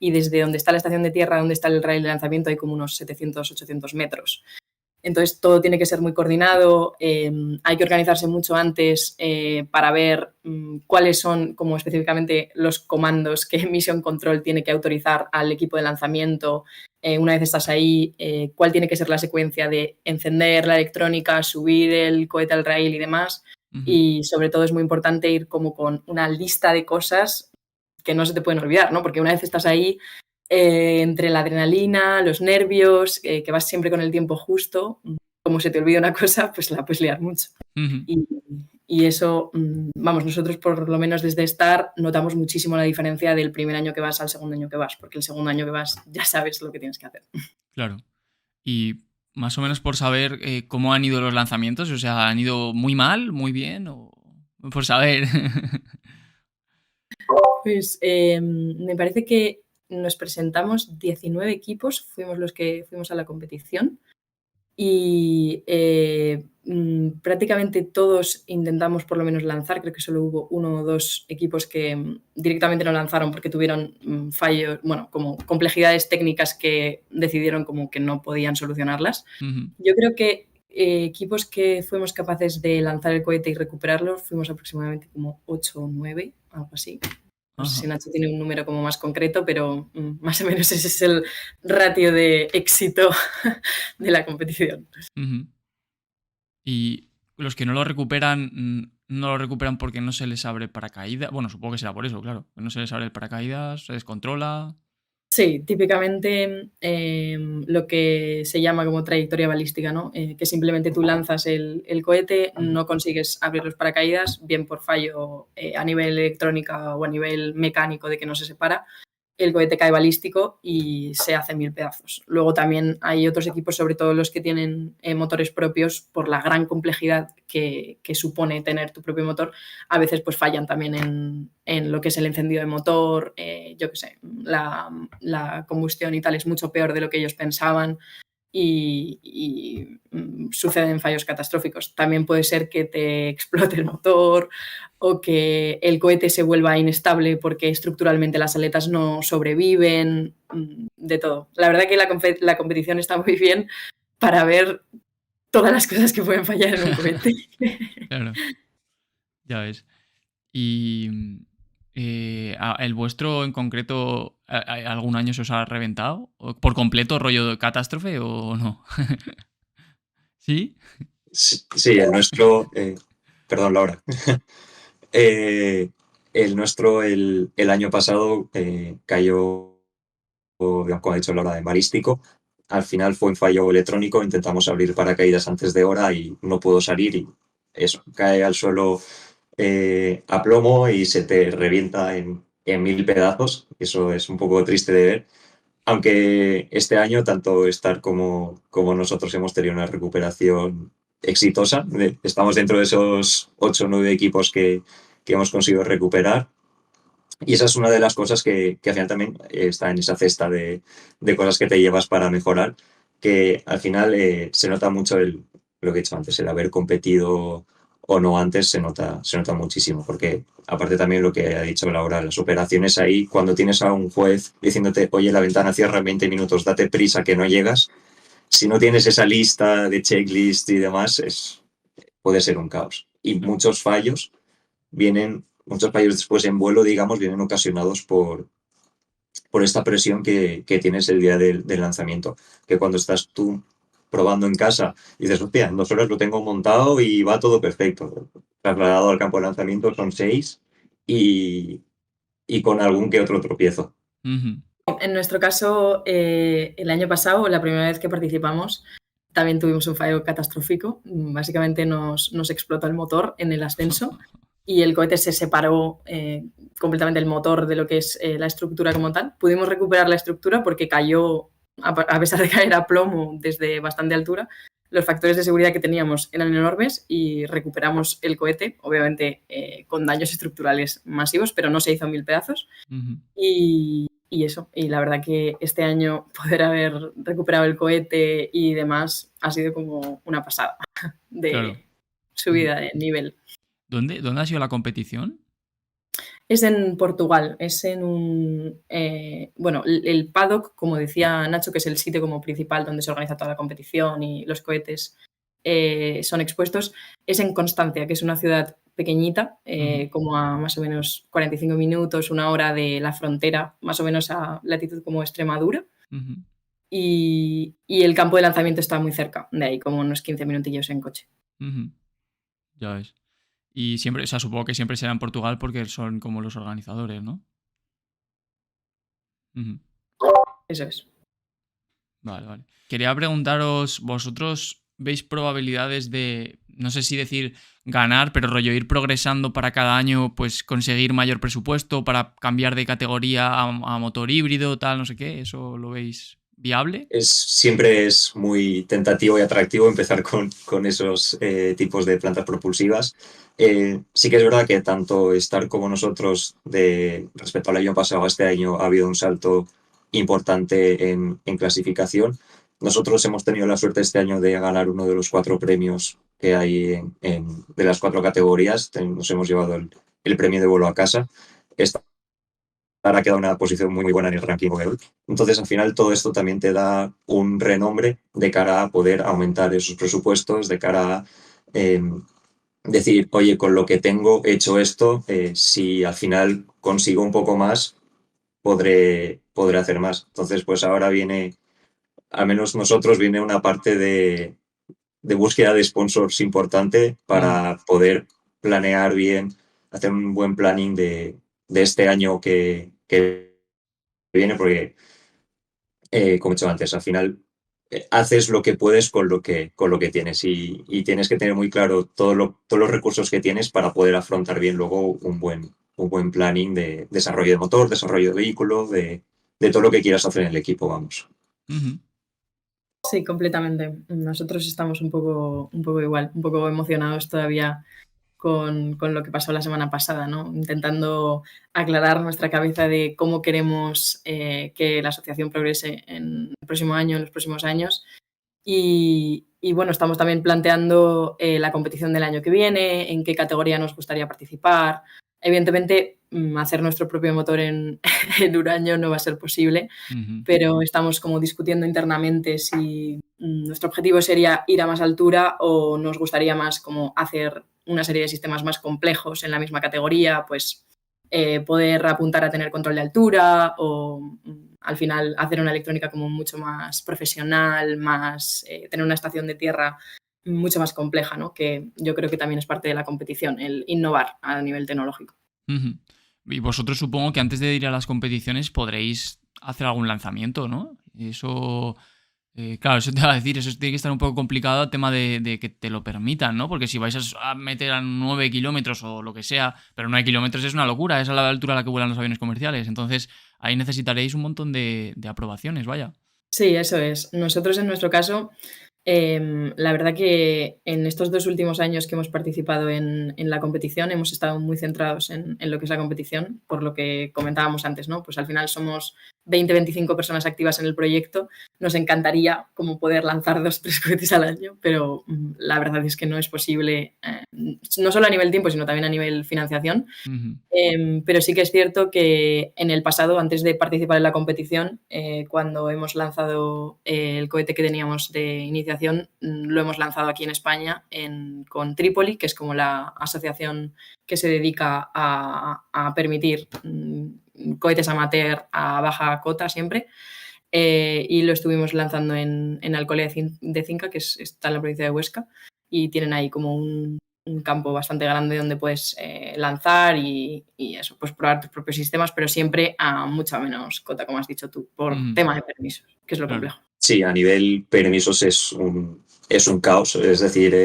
Y desde donde está la estación de tierra, donde está el rail de lanzamiento, hay como unos 700-800 metros. Entonces, todo tiene que ser muy coordinado, hay que organizarse mucho antes para ver cuáles son, como específicamente, los comandos que Mission Control tiene que autorizar al equipo de lanzamiento. Una vez estás ahí, cuál tiene que ser la secuencia de encender la electrónica, subir el cohete al rail y demás. Ujú. Y sobre todo es muy importante ir como con una lista de cosas que no se te pueden olvidar, ¿no? Porque una vez estás ahí, entre la adrenalina, los nervios, que vas siempre con el tiempo justo, como se te olvida una cosa, pues la puedes liar mucho. Ujú. Y eso, vamos, nosotros por lo menos desde Star notamos muchísimo la diferencia del primer año que vas al segundo año que vas, porque el segundo año que vas ya sabes lo que tienes que hacer. Claro. Y más o menos por saber cómo han ido los lanzamientos, o sea, ¿han ido muy mal, muy bien? O por saber. Pues me parece que nos presentamos 19 equipos, fuimos los que fuimos a la competición. Y prácticamente todos intentamos por lo menos lanzar, creo que solo hubo 1 o 2 equipos que directamente no lanzaron porque tuvieron fallos, bueno, como complejidades técnicas que decidieron como que no podían solucionarlas. Ujú. Yo creo que equipos que fuimos capaces de lanzar el cohete y recuperarlo fuimos aproximadamente como 8 o 9, algo así. No sé Ajá. si Nacho tiene un número como más concreto, pero más o menos ese es el ratio de éxito de la competición. Ujú. Y los que no lo recuperan, no lo recuperan porque no se les abre paracaídas. Bueno, supongo que será por eso, claro. No se les abre el paracaídas, se descontrola. Sí, típicamente lo que se llama como trayectoria balística, ¿no? Que simplemente tú lanzas el cohete, no consigues abrir los paracaídas, bien por fallo a nivel electrónica o a nivel mecánico de que no se separa, el cohete cae balístico y se hace 1000 pedazos. Luego también hay otros equipos, sobre todo los que tienen motores propios, por la gran complejidad que supone tener tu propio motor, a veces pues fallan también en lo que es el encendido de motor, yo qué sé, la combustión y tal es mucho peor de lo que ellos pensaban. Y suceden fallos catastróficos. También puede ser que te explote el motor o que el cohete se vuelva inestable porque estructuralmente las aletas no sobreviven, de todo. La verdad que la competición está muy bien para ver todas las cosas que pueden fallar en un cohete. Claro, ya ves. Y el vuestro en concreto, ¿algún año se os ha reventado? ¿Por completo rollo de catástrofe o no? ¿Sí? Sí, el nuestro... perdón, Laura. El nuestro el año pasado cayó, como ha dicho Laura, de balístico. Al final fue un fallo electrónico, intentamos abrir paracaídas antes de hora y no pudo salir y eso, cae al suelo a plomo y se te revienta en 1000 pedazos. Eso es un poco triste de ver. Aunque este año tanto Star como nosotros hemos tenido una recuperación exitosa. Estamos dentro de esos 8 o 9 equipos que hemos conseguido recuperar. Y esa es una de las cosas que al final también está en esa cesta de cosas que te llevas para mejorar, que al final se nota mucho lo que he dicho antes, el haber competido o no antes se nota muchísimo, porque aparte también lo que ha dicho Laura, las operaciones ahí, cuando tienes a un juez diciéndote, oye, la ventana cierra en 20 minutos, date prisa que no llegas, si no tienes esa lista de checklist y demás, puede ser un caos. Y muchos fallos después en vuelo, digamos, vienen ocasionados por esta presión que tienes el día del lanzamiento. Que cuando estás tú probando en casa, dices, hostia, en 2 horas lo tengo montado y va todo perfecto. Trasladado al campo de lanzamiento son 6 y con algún que otro tropiezo. Uh-huh. En nuestro caso, el año pasado, la primera vez que participamos, también tuvimos un fallo catastrófico. Básicamente nos explotó el motor en el ascenso y el cohete se separó completamente el motor de lo que es la estructura como tal. Pudimos recuperar la estructura porque cayó, a pesar de caer a plomo desde bastante altura, los factores de seguridad que teníamos eran enormes y recuperamos el cohete, obviamente con daños estructurales masivos, pero no se hizo en 1000 pedazos. Uh-huh. Y eso, y la verdad que este año poder haber recuperado el cohete y demás ha sido como una pasada de subida de nivel. ¿Dónde ha sido la competición? Es en Portugal, es en un... bueno, el paddock, como decía Nacho, que es el sitio como principal donde se organiza toda la competición y los cohetes son expuestos, es en Constancia, que es una ciudad pequeñita, como a más o menos 45 minutos, 1 hora de la frontera, más o menos a latitud como Extremadura. Uh-huh. Y el campo de lanzamiento está muy cerca de ahí, como unos 15 minutillos en coche. Uh-huh. Ya ves. Y siempre, o sea, supongo que siempre será en Portugal porque son como los organizadores, ¿no? Uh-huh. Eso es. Vale. Quería preguntaros, ¿vosotros veis probabilidades de, no sé si decir ganar, pero rollo ir progresando para cada año, pues conseguir mayor presupuesto para cambiar de categoría a motor híbrido, tal, no sé qué? ¿Eso lo veis viable? Siempre es muy tentativo y atractivo empezar con esos tipos de plantas propulsivas. Sí que es verdad que tanto Star como nosotros, respecto al año pasado a este año, ha habido un salto importante en clasificación. Nosotros hemos tenido la suerte este año de ganar uno de los 4 premios que hay de las 4 categorías. Nos hemos llevado el premio de vuelo a casa. Ahora queda una posición muy buena en el ranking overall. Entonces, al final, todo esto también te da un renombre de cara a poder aumentar esos presupuestos, de cara a decir, oye, con lo que tengo hecho esto, si al final consigo un poco más, podré hacer más. Entonces, pues ahora viene, al menos nosotros, viene una parte de búsqueda de sponsors importante para poder planear bien, hacer un buen planning de este año que viene, porque, como he dicho antes, al final haces lo que puedes con lo que tienes y tienes que tener muy claro todos los recursos que tienes para poder afrontar bien luego un buen planning de desarrollo de motor, desarrollo de vehículo, de todo lo que quieras hacer en el equipo, vamos. Ujú. Sí, completamente. Nosotros estamos un poco igual, un poco emocionados todavía con lo que pasó la semana pasada, ¿no? Intentando aclarar nuestra cabeza de cómo queremos que la asociación progrese en el próximo año, en los próximos años. Y bueno, estamos también planteando la competición del año que viene, en qué categoría nos gustaría participar. Evidentemente, hacer nuestro propio motor en, en un año no va a ser posible, Ujú. pero estamos como discutiendo internamente si nuestro objetivo sería ir a más altura o nos gustaría más como hacer una serie de sistemas más complejos en la misma categoría, pues poder apuntar a tener control de altura o al final hacer una electrónica como mucho más profesional, más tener una estación de tierra mucho más compleja, ¿no? Que yo creo que también es parte de la competición, el innovar a nivel tecnológico. Ujú. Y vosotros supongo que antes de ir a las competiciones podréis hacer algún lanzamiento, ¿no? Eso, claro, eso te va a decir, eso tiene que estar un poco complicado el tema de que te lo permitan, ¿no? Porque si vais a meter a 9 kilómetros o lo que sea, pero 9 kilómetros es una locura, es a la altura a la que vuelan los aviones comerciales. Entonces ahí necesitaréis un montón de aprobaciones, vaya. Sí, eso es. Nosotros en nuestro caso, la verdad que en estos 2 últimos años que hemos participado en la competición hemos estado muy centrados en lo que es la competición, por lo que comentábamos antes, ¿no? Pues al final somos 20, 25 personas activas en el proyecto. Nos encantaría como poder lanzar 2, 3 cohetes al año, pero la verdad es que no es posible, no solo a nivel tiempo, sino también a nivel financiación. Ujú. Pero sí que es cierto que en el pasado, antes de participar en la competición, cuando hemos lanzado el cohete que teníamos de iniciación, lo hemos lanzado aquí en España con Trípoli, que es como la asociación que se dedica a permitir cohetes amateur a baja cota siempre. Y lo estuvimos lanzando en Alcolea de Cinca, que está en la provincia de Huesca, y tienen ahí como un campo bastante grande donde puedes lanzar y eso, pues probar tus propios sistemas, pero siempre a mucha menos cota, como has dicho tú, por Ujú. tema de permisos, que es lo Claro. complejo. Sí, a nivel permisos es un caos, es decir,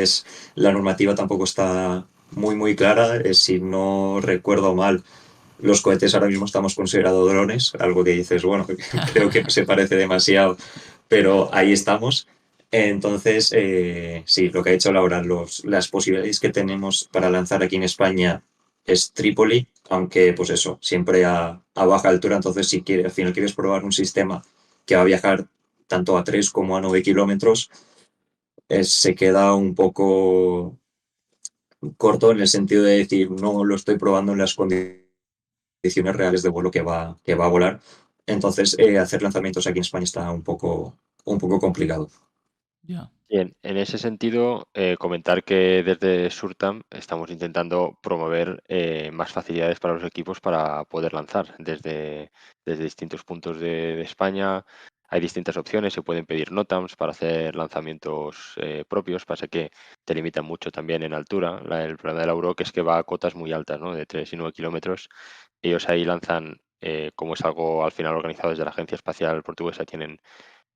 la normativa tampoco está muy clara. Si no recuerdo mal, los cohetes ahora mismo estamos considerados drones, algo que dices, bueno, creo que no se parece demasiado, pero ahí estamos. Entonces, sí, lo que ha dicho Laura, las posibilidades que tenemos para lanzar aquí en España es Trípoli, aunque pues eso, siempre a baja altura. Entonces, si al final quieres probar un sistema que va a viajar tanto a 3 como a 9 kilómetros, se queda un poco corto en el sentido de decir, no lo estoy probando en las condiciones reales de vuelo que va a volar. Entonces, hacer lanzamientos aquí en España está un poco complicado. Ya. Bien, en ese sentido, comentar que desde Surtam estamos intentando promover más facilidades para los equipos para poder lanzar desde distintos puntos de España. Hay distintas opciones, se pueden pedir NOTAMs para hacer lanzamientos propios, pasa que te limitan mucho también en altura. El problema de la Euroc es que va a cotas muy altas, ¿no? De 3 y 9 kilómetros. Ellos ahí lanzan, como es algo al final organizado desde la Agencia Espacial Portuguesa, tienen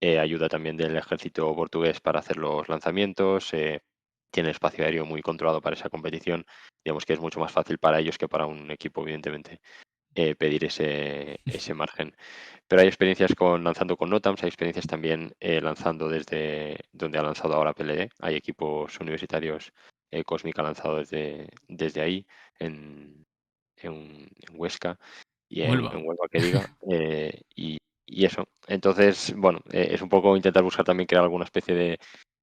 ayuda también del ejército portugués para hacer los lanzamientos. Tiene espacio aéreo muy controlado para esa competición. Digamos que es mucho más fácil para ellos que para un equipo, evidentemente, pedir ese margen. Pero hay experiencias lanzando con NOTAMs, hay experiencias también lanzando desde donde ha lanzado ahora PLD. Hay equipos universitarios, Cosmic ha lanzado desde ahí, en Huesca y Huelva. en Huelva, que diga. Y eso. Entonces, bueno, es un poco intentar buscar también crear alguna especie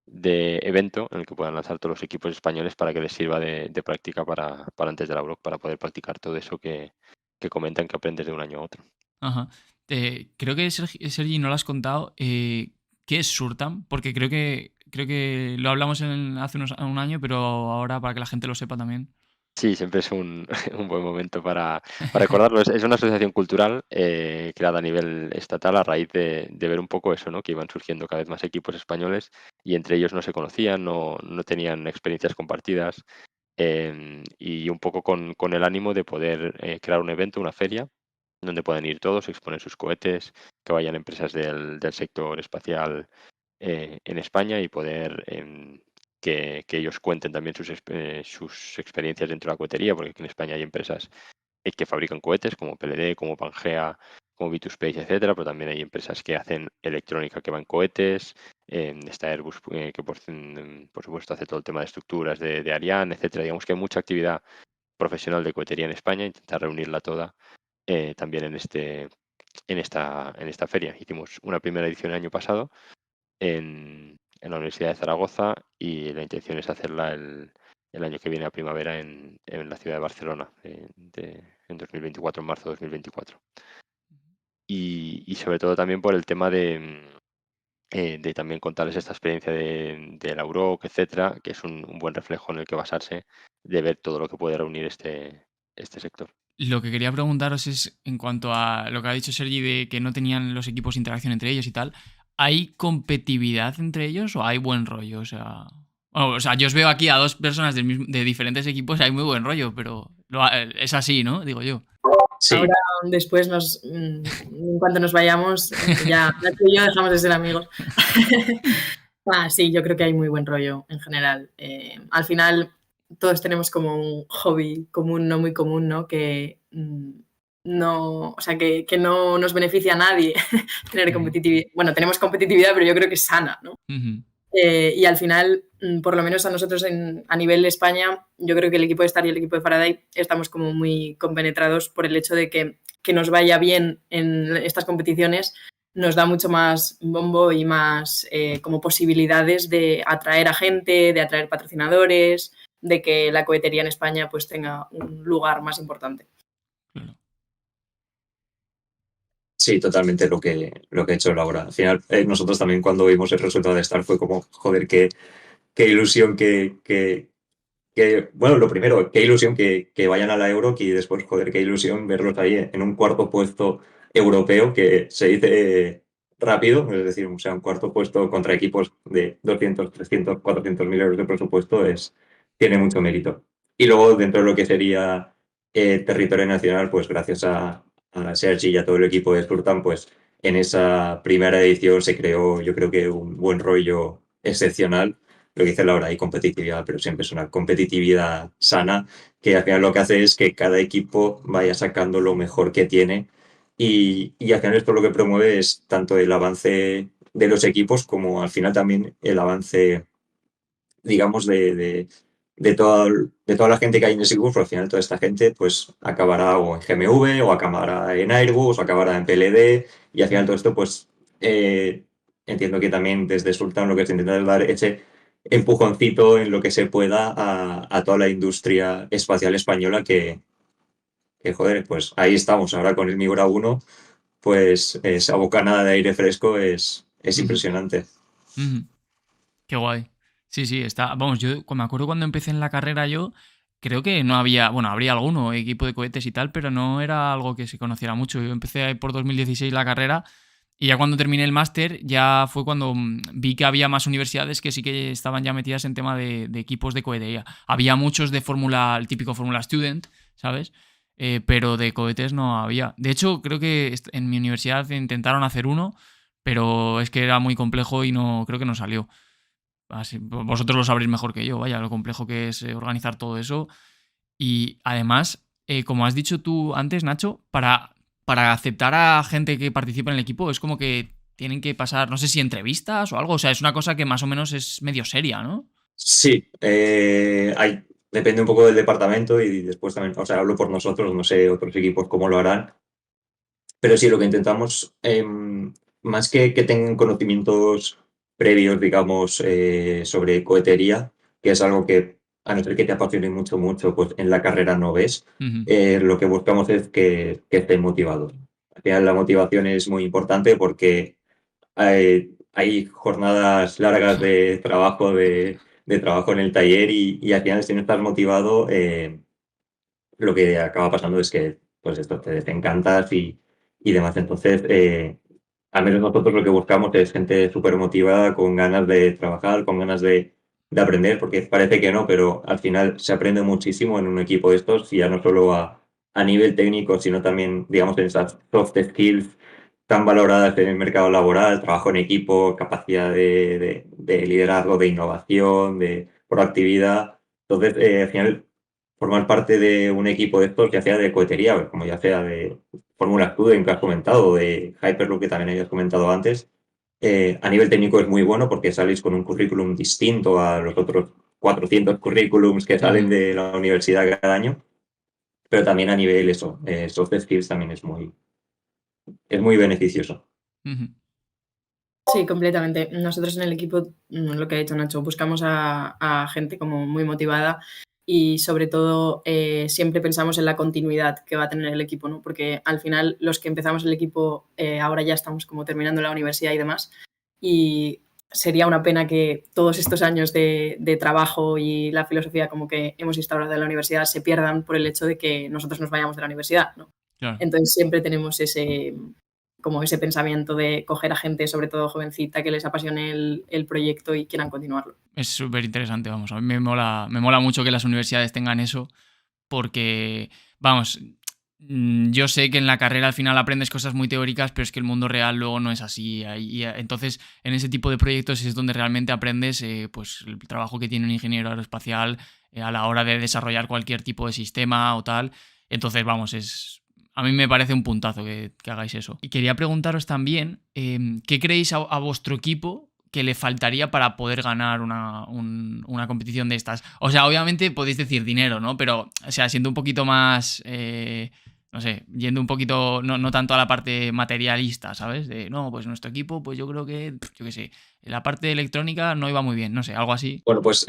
de evento en el que puedan lanzar todos los equipos españoles para que les sirva de práctica para antes de la Europe, para poder practicar todo eso que comentan que aprendes de un año a otro. Ajá. Creo que Sergi no lo has contado. ¿Qué es Surtam? Porque creo que lo hablamos hace un año, pero ahora para que la gente lo sepa también. Sí, siempre es un, un buen momento para recordarlo. Es una asociación cultural creada a nivel estatal a raíz de ver un poco eso, ¿no? Que iban surgiendo cada vez más equipos españoles y entre ellos no se conocían, no tenían experiencias compartidas, y un poco con el ánimo de poder crear un evento, una feria, donde puedan ir todos, exponer sus cohetes, que vayan empresas del sector espacial en España y poder que ellos cuenten también sus experiencias dentro de la cohetería, porque aquí en España hay empresas que fabrican cohetes como PLD, como Pangea, como V2Space, etcétera, pero también hay empresas que hacen electrónica que va en cohetes. Está Airbus, que por supuesto hace todo el tema de estructuras de Ariane, etcétera. Digamos que hay mucha actividad profesional de cohetería en España, intentar reunirla toda también en esta feria. Hicimos una primera edición el año pasado en la Universidad de Zaragoza y la intención es hacerla el año que viene a primavera en la ciudad de Barcelona, en 2024, en marzo de 2024. Y sobre todo también por el tema de también contarles esta experiencia de la UROC, etcétera, que es un buen reflejo en el que basarse, de ver todo lo que puede reunir este sector. Lo que quería preguntaros es, en cuanto a lo que ha dicho Sergi de que no tenían los equipos interacción entre ellos y tal, ¿hay competitividad entre ellos o hay buen rollo? O sea, yo os veo aquí a dos personas de diferentes equipos, hay muy buen rollo, pero es así, ¿no? Digo yo. Sí, Ahora, después, en cuanto nos vayamos, ya Nacho y yo dejamos de ser amigos. Sí, yo creo que hay muy buen rollo en general. Al final, todos tenemos como un hobby común, no muy común, ¿no? Que no, o sea, que no nos beneficia a nadie tener competitividad. Bueno, tenemos competitividad, pero yo creo que es sana, ¿no? Ujú. Y al final, por lo menos a nosotros a nivel de España, yo creo que el equipo de Star y el equipo de Faraday estamos como muy compenetrados por el hecho de que nos vaya bien en estas competiciones nos da mucho más bombo y más como posibilidades de atraer a gente, de atraer patrocinadores, de que la cohetería en España pues tenga un lugar más importante. Claro. sí, totalmente lo que ha hecho Laura. Al final, nosotros también cuando vimos el resultado de Star fue como, joder, qué ilusión bueno, lo primero, qué ilusión que vayan a la Euro y después, joder, qué ilusión verlos ahí en un cuarto puesto europeo que se dice rápido, es decir, o sea, un cuarto puesto contra equipos de 200, 300, 400 mil euros de presupuesto tiene mucho mérito. Y luego, dentro de lo que sería territorio nacional, pues gracias a Sergi y a todo el equipo de Spurtan, pues en esa primera edición se creó, yo creo que un buen rollo excepcional. Lo que dice Laura, hay competitividad, pero siempre es una competitividad sana, que al final lo que hace es que cada equipo vaya sacando lo mejor que tiene y al final esto lo que promueve es tanto el avance de los equipos como al final también el avance, digamos, de toda la gente que hay en ese grupo. Al final toda esta gente pues acabará o en GMV o acabará en Airbus o acabará en PLD y al final todo esto pues entiendo que también desde Sultan lo que se intenta es dar ese empujoncito en lo que se pueda a toda la industria espacial española joder, pues ahí estamos ahora con el Miura 1, pues esa bocanada de aire fresco es impresionante. Ujú. Qué guay. Sí, sí, está. Vamos, yo me acuerdo cuando empecé en la carrera yo, creo que no había, bueno, habría alguno equipo de cohetes y tal, pero no era algo que se conociera mucho. Yo empecé por 2016 la carrera y ya cuando terminé el máster ya fue cuando vi que había más universidades que sí que estaban ya metidas en tema de equipos de cohetería. Había muchos de Fórmula, el típico Fórmula Student, ¿sabes? Pero de cohetes no había. De hecho, creo que en mi universidad intentaron hacer uno, pero es que era muy complejo y no creo que no salió. Vosotros lo sabréis mejor que yo, vaya, lo complejo que es organizar todo eso. Y además, como has dicho tú antes, Nacho, para aceptar a gente que participa en el equipo es como que tienen que pasar, no sé si entrevistas o algo, o sea, es una cosa que más o menos es medio seria, ¿no? Sí, depende un poco del departamento y después también, o sea, hablo por nosotros, no sé otros equipos cómo lo harán, pero sí, lo que intentamos, más que tengan conocimientos previos, digamos, sobre cohetería, que es algo que, a no ser que te apasione mucho, mucho, pues en la carrera no ves, Ujú. lo que buscamos es que estén motivados. Al final la motivación es muy importante porque hay jornadas largas de trabajo en el taller y al final si no estás motivado, lo que acaba pasando es que pues esto te desencantas y demás. Entonces, al menos nosotros lo que buscamos es gente súper motivada, con ganas de trabajar, con ganas de aprender, porque parece que no, pero al final se aprende muchísimo en un equipo de estos, y ya no solo a nivel técnico, sino también, digamos, en esas soft skills tan valoradas en el mercado laboral, trabajo en equipo, capacidad de liderazgo, de innovación, de proactividad. Entonces, al final, formar parte de un equipo de estos, ya sea de cohetería, como ya sea de Fórmula Student que has comentado, de Hyperloop que también habías comentado antes, a nivel técnico es muy bueno porque salís con un currículum distinto a los otros 400 currículums que salen de la universidad cada año, pero también a nivel soft skills también es muy beneficioso. Sí, completamente. Nosotros en el equipo, lo que ha dicho Nacho, buscamos a gente como muy motivada y sobre todo siempre pensamos en la continuidad que va a tener el equipo, ¿no? Porque al final los que empezamos el equipo ahora ya estamos como terminando la universidad y demás, y sería una pena que todos estos años de trabajo y la filosofía como que hemos instaurado en la universidad se pierdan por el hecho de que nosotros nos vayamos de la universidad, ¿no? Claro. Entonces siempre tenemos ese pensamiento de coger a gente, sobre todo jovencita, que les apasione el proyecto y quieran continuarlo. Es súper interesante, vamos. A mí me mola mucho que las universidades tengan eso porque, vamos, yo sé que en la carrera al final aprendes cosas muy teóricas, pero es que el mundo real luego no es así. Y entonces, en ese tipo de proyectos es donde realmente aprendes pues el trabajo que tiene un ingeniero aeroespacial a la hora de desarrollar cualquier tipo de sistema o tal. Entonces, vamos, a mí me parece un puntazo que hagáis eso. Y quería preguntaros también, ¿qué creéis a vuestro equipo que le faltaría para poder ganar una competición de estas? O sea, obviamente podéis decir dinero, ¿no? Pero, o sea, siendo un poquito más, no sé, yendo un poquito, no tanto a la parte materialista, ¿sabes? No, pues nuestro equipo, pues yo creo que, yo qué sé, la parte electrónica no iba muy bien, no sé, algo así. Bueno, pues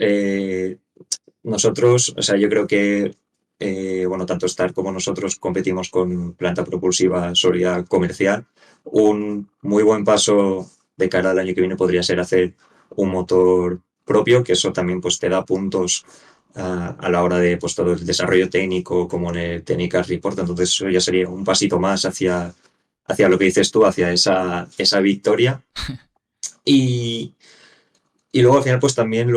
nosotros, o sea, yo creo que, tanto Star como nosotros competimos con planta propulsiva sólida comercial. Un muy buen paso de cara al año que viene podría ser hacer un motor propio, que eso también pues te da puntos a la hora de pues todo el desarrollo técnico, como en el Technical Report. Entonces eso ya sería un pasito más hacia lo que dices tú, hacia esa victoria. Y luego al final pues también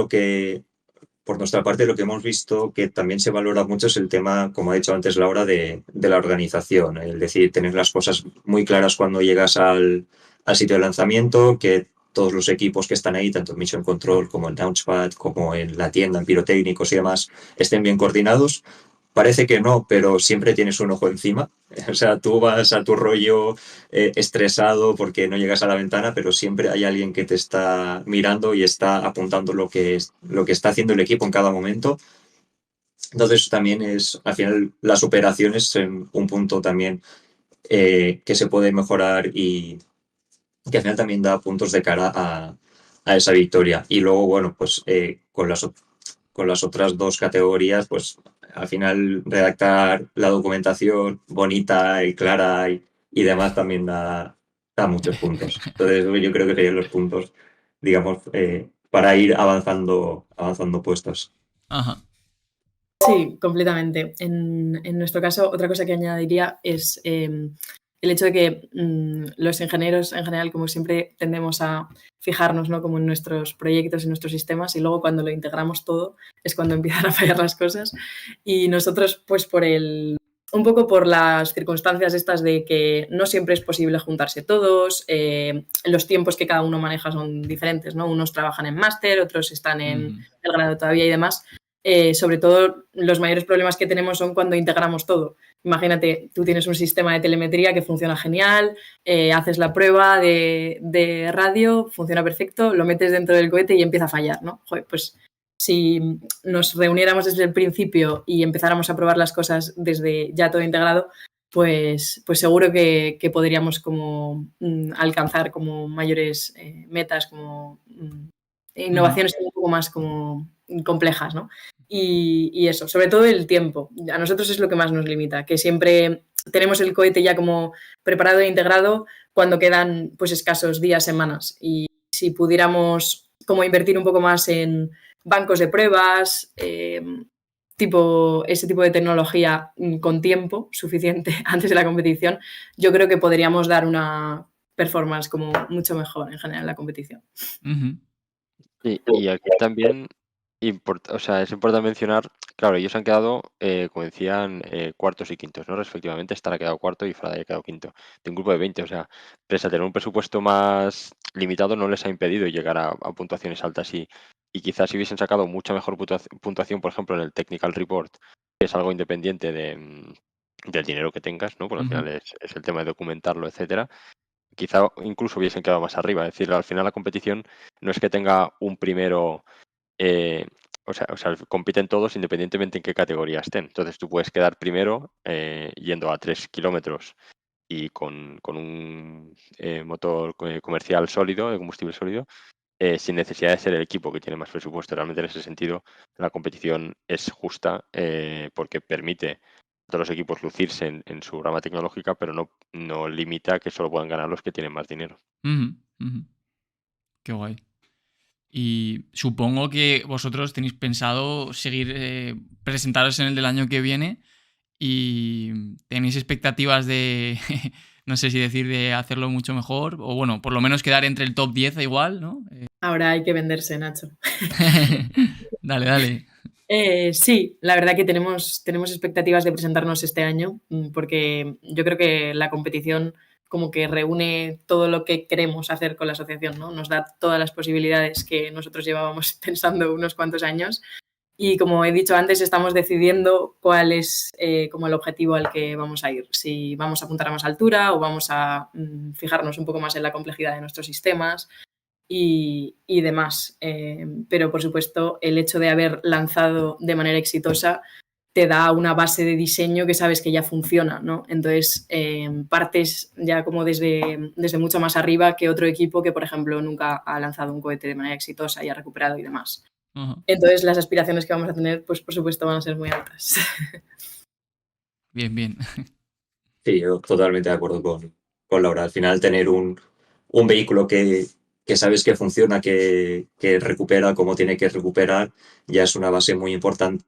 por nuestra parte, lo que hemos visto que también se valora mucho es el tema, como ha dicho antes Laura, de la organización. Es decir, tener las cosas muy claras cuando llegas al sitio de lanzamiento, que todos los equipos que están ahí, tanto en Mission Control como en Launchpad, como en la tienda, en pirotécnicos y demás, estén bien coordinados. Parece que no, pero siempre tienes un ojo encima. O sea, tú vas a tu rollo estresado porque no llegas a la ventana, pero siempre hay alguien que te está mirando y está apuntando lo que está haciendo el equipo en cada momento. Entonces también al final, las operaciones son un punto también que se puede mejorar y que al final también da puntos de cara a esa victoria. Y luego, bueno, pues con las otras dos categorías, pues al final redactar la documentación bonita y clara y demás también da muchos puntos. Entonces yo creo que serían los puntos, digamos, para ir avanzando puestos. Ajá. Sí, completamente. En nuestro caso, otra cosa que añadiría es el hecho de que los ingenieros en general, como siempre, tendemos a fijarnos, ¿no? Como en nuestros proyectos, en nuestros sistemas, y luego cuando lo integramos todo es cuando empiezan a fallar las cosas. Y nosotros, pues un poco por las circunstancias estas de que no siempre es posible juntarse todos, los tiempos que cada uno maneja son diferentes, ¿no? Unos trabajan en máster, otros están en el grado todavía y demás. Sobre todo los mayores problemas que tenemos son cuando integramos todo. Imagínate, tú tienes un sistema de telemetría que funciona genial, haces la prueba de radio, funciona perfecto, lo metes dentro del cohete y empieza a fallar, ¿no? Joder, pues si nos reuniéramos desde el principio y empezáramos a probar las cosas desde ya todo integrado, pues seguro que podríamos como alcanzar como mayores metas, como innovaciones un poco más como complejas, ¿no? Y eso, sobre todo el tiempo. A nosotros es lo que más nos limita, que siempre tenemos el cohete ya como preparado e integrado cuando quedan pues escasos días, semanas. Y si pudiéramos como invertir un poco más en bancos de pruebas, ese tipo de tecnología con tiempo suficiente antes de la competición, yo creo que podríamos dar una performance como mucho mejor en general en la competición. Y aquí también es importante mencionar, claro, ellos han quedado, como decían, cuartos y quintos, ¿no? Respectivamente, Star ha quedado cuarto y Faraday ha quedado quinto, de un grupo de 20. O sea, pese a tener un presupuesto más limitado, no les ha impedido llegar a puntuaciones altas y quizás si hubiesen sacado mucha mejor puntuación, por ejemplo, en el Technical Report, que es algo independiente del dinero que tengas, ¿no? Porque al Ujú. final es el tema de documentarlo, etcétera. Quizá incluso hubiesen quedado más arriba. Es decir, al final la competición no es que tenga un primero, eh, o sea, compiten todos independientemente en qué categoría estén. Entonces tú puedes quedar primero yendo a 3 kilómetros y con un motor comercial sólido, de combustible sólido, sin necesidad de ser el equipo que tiene más presupuesto. Realmente en ese sentido la competición es justa porque permite a todos los equipos lucirse en su rama tecnológica, pero no limita que solo puedan ganar los que tienen más dinero. Ujú, ujú. Qué guay. Y supongo que vosotros tenéis pensado seguir presentaros en el del año que viene y tenéis expectativas de, no sé si decir, de hacerlo mucho mejor o bueno, por lo menos quedar entre el top 10 igual, ¿no? Ahora hay que venderse, Nacho. Dale, dale. Sí, la verdad que tenemos expectativas de presentarnos este año, porque yo creo que la competición como que reúne todo lo que queremos hacer con la asociación, ¿no? Nos da todas las posibilidades que nosotros llevábamos pensando unos cuantos años. Y como he dicho antes, estamos decidiendo cuál es como el objetivo al que vamos a ir. Si vamos a apuntar a más altura o vamos a fijarnos un poco más en la complejidad de nuestros sistemas y demás. Pero, por supuesto, el hecho de haber lanzado de manera exitosa te da una base de diseño que sabes que ya funciona, ¿no? Entonces, partes ya como desde mucho más arriba que otro equipo que, por ejemplo, nunca ha lanzado un cohete de manera exitosa y ha recuperado y demás. Ajá. Entonces, las aspiraciones que vamos a tener, pues por supuesto, van a ser muy altas. Bien, bien. Sí, yo totalmente de acuerdo con Laura. Al final, tener un vehículo que sabes que funciona, que recupera como tiene que recuperar, ya es una base muy importante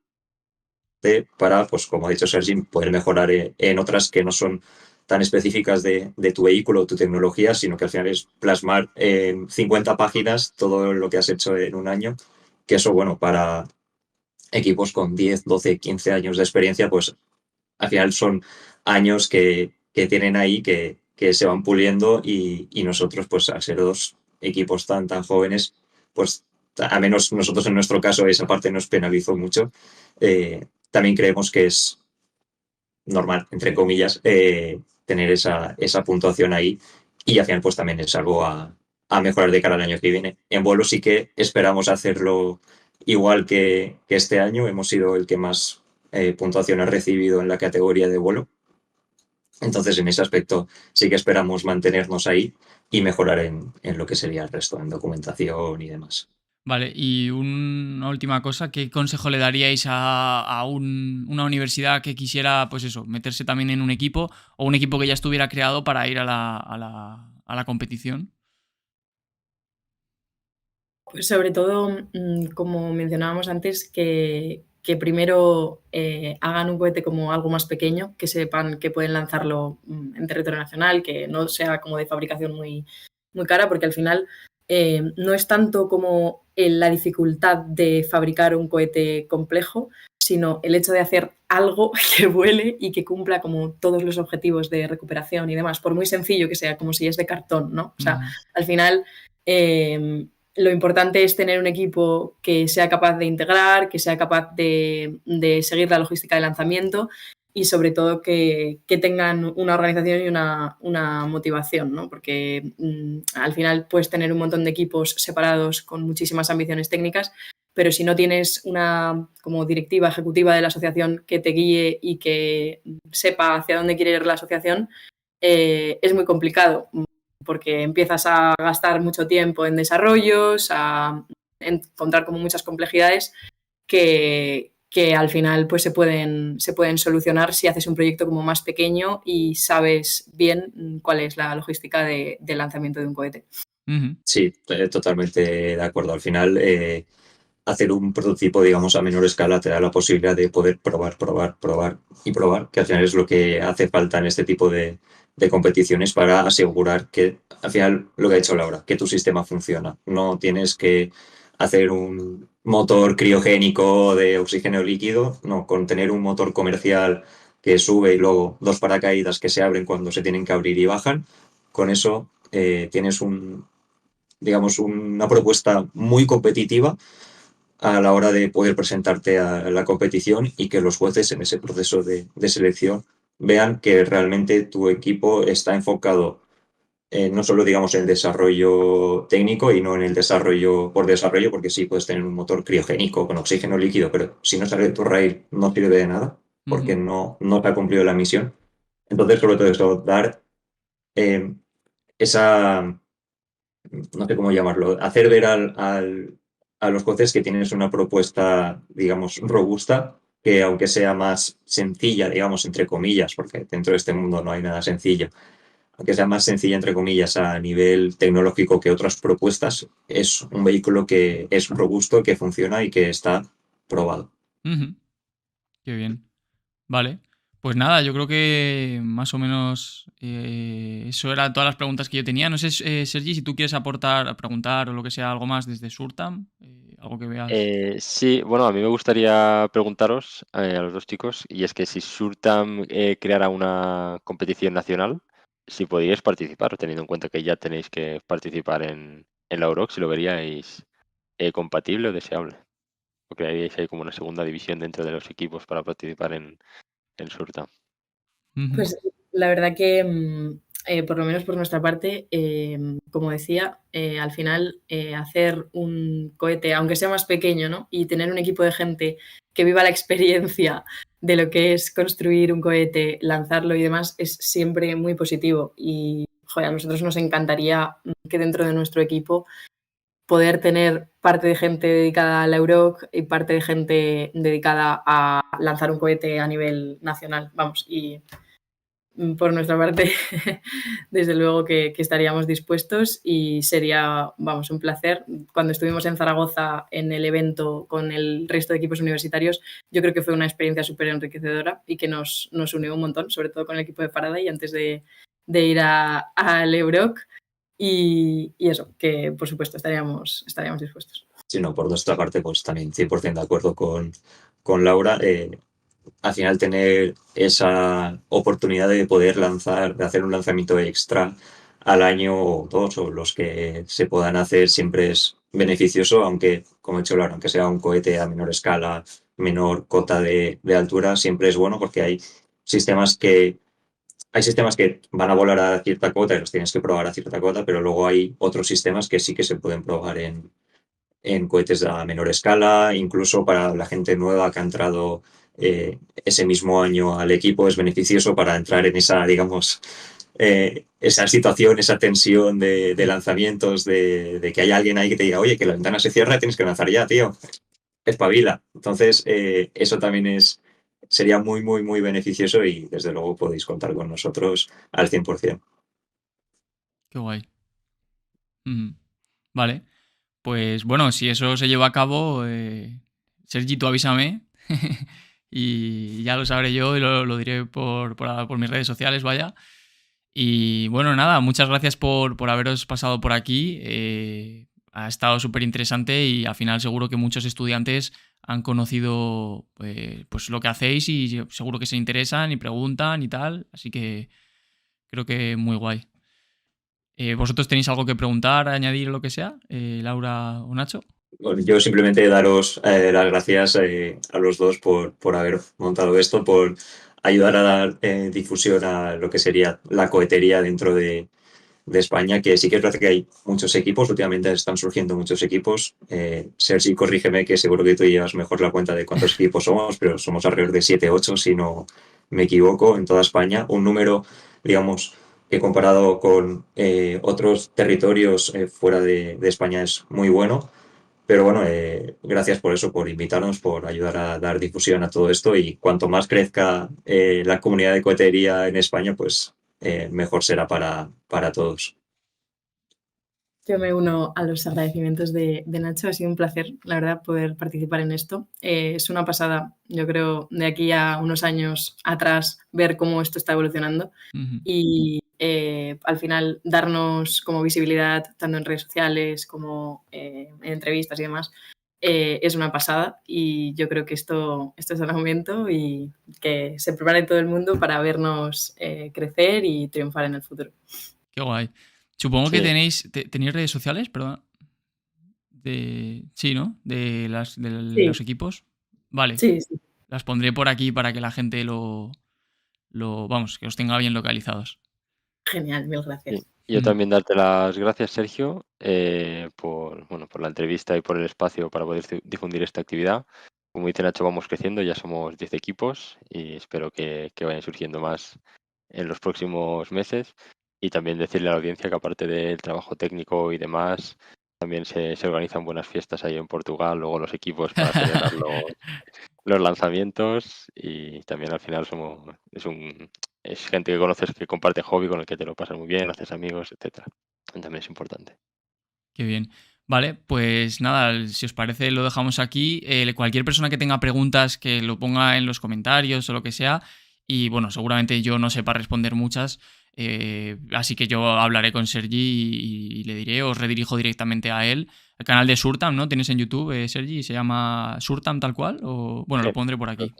para, pues como ha dicho Sergi, poder mejorar en otras que no son tan específicas de tu vehículo o tu tecnología, sino que al final es plasmar en 50 páginas todo lo que has hecho en un año, que eso, bueno, para equipos con 10, 12, 15 años de experiencia, pues al final son años que tienen ahí que se van puliendo y nosotros, pues al ser dos equipos tan jóvenes, pues a menos nosotros en nuestro caso esa parte nos penalizó mucho. También creemos que es normal, entre comillas, tener esa puntuación ahí y al final pues también es algo a mejorar de cara al año que viene. En vuelo sí que esperamos hacerlo igual que este año, hemos sido el que más puntuación ha recibido en la categoría de vuelo. Entonces, en ese aspecto sí que esperamos mantenernos ahí y mejorar en lo que sería el resto, en documentación y demás. Vale, y una última cosa, ¿qué consejo le daríais a una universidad que quisiera, pues eso, meterse también en un equipo o un equipo que ya estuviera creado para ir a la competición? Pues sobre todo, como mencionábamos antes, que primero hagan un cohete como algo más pequeño, que sepan que pueden lanzarlo en territorio nacional, que no sea como de fabricación muy, muy cara, porque al final no es tanto como la dificultad de fabricar un cohete complejo, sino el hecho de hacer algo que vuele y que cumpla como todos los objetivos de recuperación y demás, por muy sencillo que sea, como si es de cartón, ¿no? O sea, al final lo importante es tener un equipo que sea capaz de integrar, que sea capaz de seguir la logística de lanzamiento y sobre todo que tengan una organización y una motivación, ¿no? Porque al final puedes tener un montón de equipos separados con muchísimas ambiciones técnicas, pero si no tienes una como directiva ejecutiva de la asociación que te guíe y que sepa hacia dónde quiere ir la asociación, es muy complicado porque empiezas a gastar mucho tiempo en desarrollos, a encontrar como muchas complejidades que al final pues se pueden solucionar si haces un proyecto como más pequeño y sabes bien cuál es la logística de lanzamiento de un cohete. Sí, totalmente de acuerdo. Al final, hacer un prototipo, digamos, a menor escala te da la posibilidad de poder probar y probar, que al final es lo que hace falta en este tipo de competiciones para asegurar que, al final, lo que ha dicho Laura, que tu sistema funciona. No tienes que hacer un motor criogénico de oxígeno líquido, no, con tener un motor comercial que sube y luego dos paracaídas que se abren cuando se tienen que abrir y bajan, con eso tienes digamos, una propuesta muy competitiva a la hora de poder presentarte a la competición y que los jueces en ese proceso de selección vean que realmente tu equipo está enfocado no solo, digamos, en el desarrollo técnico y no en el desarrollo por desarrollo, porque sí puedes tener un motor criogénico con oxígeno líquido, pero si no sale de tu rail no sirve de nada, porque no te ha cumplido la misión. Entonces, sobre todo eso, dar esa, no sé cómo llamarlo, hacer ver a los jueces que tienes una propuesta, digamos, robusta, que aunque sea más sencilla, digamos, entre comillas, porque dentro de este mundo no hay nada sencillo, aunque sea más sencilla, entre comillas, a nivel tecnológico que otras propuestas, es un vehículo que es robusto, que funciona y que está probado. Ujú. Qué bien. Vale. Pues nada, yo creo que más o menos eso eran todas las preguntas que yo tenía. No sé, Sergi, si tú quieres aportar, preguntar o lo que sea, algo más desde Surtam, algo que veas. Sí, bueno, a mí me gustaría preguntaros a los dos chicos, y es que si Surtam creara una competición nacional, si podíais participar, teniendo en cuenta que ya tenéis que participar en la Euroc, si lo veríais compatible o deseable. ¿O crearíais ahí como una segunda división dentro de los equipos para participar en Surtam? Ujú. Pues la verdad que, por lo menos por nuestra parte, como decía, al final hacer un cohete, aunque sea más pequeño, ¿no? Y tener un equipo de gente que viva la experiencia de lo que es construir un cohete, lanzarlo y demás, es siempre muy positivo. Y joder, a nosotros nos encantaría que dentro de nuestro equipo poder tener parte de gente dedicada a la Euroc y parte de gente dedicada a lanzar un cohete a nivel nacional. Vamos, y por nuestra parte, desde luego que estaríamos dispuestos y sería, vamos, un placer. Cuando estuvimos en Zaragoza en el evento con el resto de equipos universitarios, yo creo que fue una experiencia súper enriquecedora y que nos unió un montón, sobre todo con el equipo de Faraday antes de ir al Euroc. Y eso, que por supuesto estaríamos dispuestos. Si no, por nuestra parte, pues también 100% de acuerdo con Laura. Al final tener esa oportunidad de poder lanzar, de hacer un lanzamiento extra al año o dos o los que se puedan hacer siempre es beneficioso, aunque, como he dicho Laura, aunque sea un cohete a menor escala, menor cota de altura, siempre es bueno porque hay sistemas que van a volar a cierta cota y los tienes que probar a cierta cota, pero luego hay otros sistemas que sí que se pueden probar en cohetes a menor escala, incluso para la gente nueva que ha entrado ese mismo año al equipo, es beneficioso para entrar en esa, digamos, esa situación, esa tensión de lanzamientos, de que hay alguien ahí que te diga, oye, que la ventana se cierra y tienes que lanzar ya, tío. Espabila. Entonces, eso también sería muy, muy, muy beneficioso y desde luego podéis contar con nosotros al 100%. Qué guay. Ujú. Vale. Pues bueno, si eso se lleva a cabo, Sergi, tú avísame y ya lo sabré yo y lo diré por mis redes sociales, vaya. Y bueno, nada, muchas gracias por haberos pasado por aquí. Ha estado súper interesante y al final seguro que muchos estudiantes han conocido pues lo que hacéis y seguro que se interesan y preguntan y tal. Así que creo que muy guay. ¿Vosotros tenéis algo que preguntar, añadir o lo que sea? Laura o Nacho. Bueno, yo simplemente daros las gracias a los dos por haber montado esto, por ayudar a dar difusión a lo que sería la cohetería dentro de España, que sí que es verdad que hay muchos equipos, últimamente están surgiendo muchos equipos. Sergi, corrígeme, que seguro que tú llevas mejor la cuenta de cuántos equipos somos, pero somos alrededor de 7, 8, si no me equivoco, en toda España. Un número, digamos, que comparado con otros territorios fuera de España es muy bueno. Pero bueno, gracias por eso, por invitarnos, por ayudar a dar difusión a todo esto y cuanto más crezca la comunidad de cohetería en España, pues mejor será para todos. Yo me uno a los agradecimientos de Nacho. Ha sido un placer, la verdad, poder participar en esto. Es una pasada, yo creo, de aquí a unos años atrás, ver cómo esto está evolucionando Ujú. y al final darnos como visibilidad, tanto en redes sociales como en entrevistas y demás, es una pasada y yo creo que esto es el momento y que se prepare todo el mundo para vernos crecer y triunfar en el futuro. Qué guay. Supongo que Sí, tenéis redes sociales, perdón. Sí, ¿no? De Sí, los equipos. Vale. sí, sí. Las pondré por aquí para que la gente vamos, que os tenga bien localizados. Genial, mil Sí. gracias. Yo también darte las gracias, Sergio, por la entrevista y por el espacio para poder difundir esta actividad. Como dice Nacho, vamos creciendo, ya somos 10 equipos y espero que vayan surgiendo más en los próximos meses. Y también decirle a la audiencia que aparte del trabajo técnico y demás, también se organizan buenas fiestas ahí en Portugal, luego los equipos para celebrar los lanzamientos y también al final es gente que conoces que comparte hobby, con el que te lo pasas muy bien, haces amigos, etcétera. También es importante. Qué bien. Vale, pues nada, si os parece lo dejamos aquí. Cualquier persona que tenga preguntas que lo ponga en los comentarios o lo que sea. Y bueno, seguramente yo no sepa responder muchas. Así que yo hablaré con Sergi y le diré, os redirijo directamente a él. El canal de Surtam, ¿no? ¿Tienes en YouTube, Sergi? ¿Se llama Surtam tal cual? O bueno, Sí, lo pondré por aquí.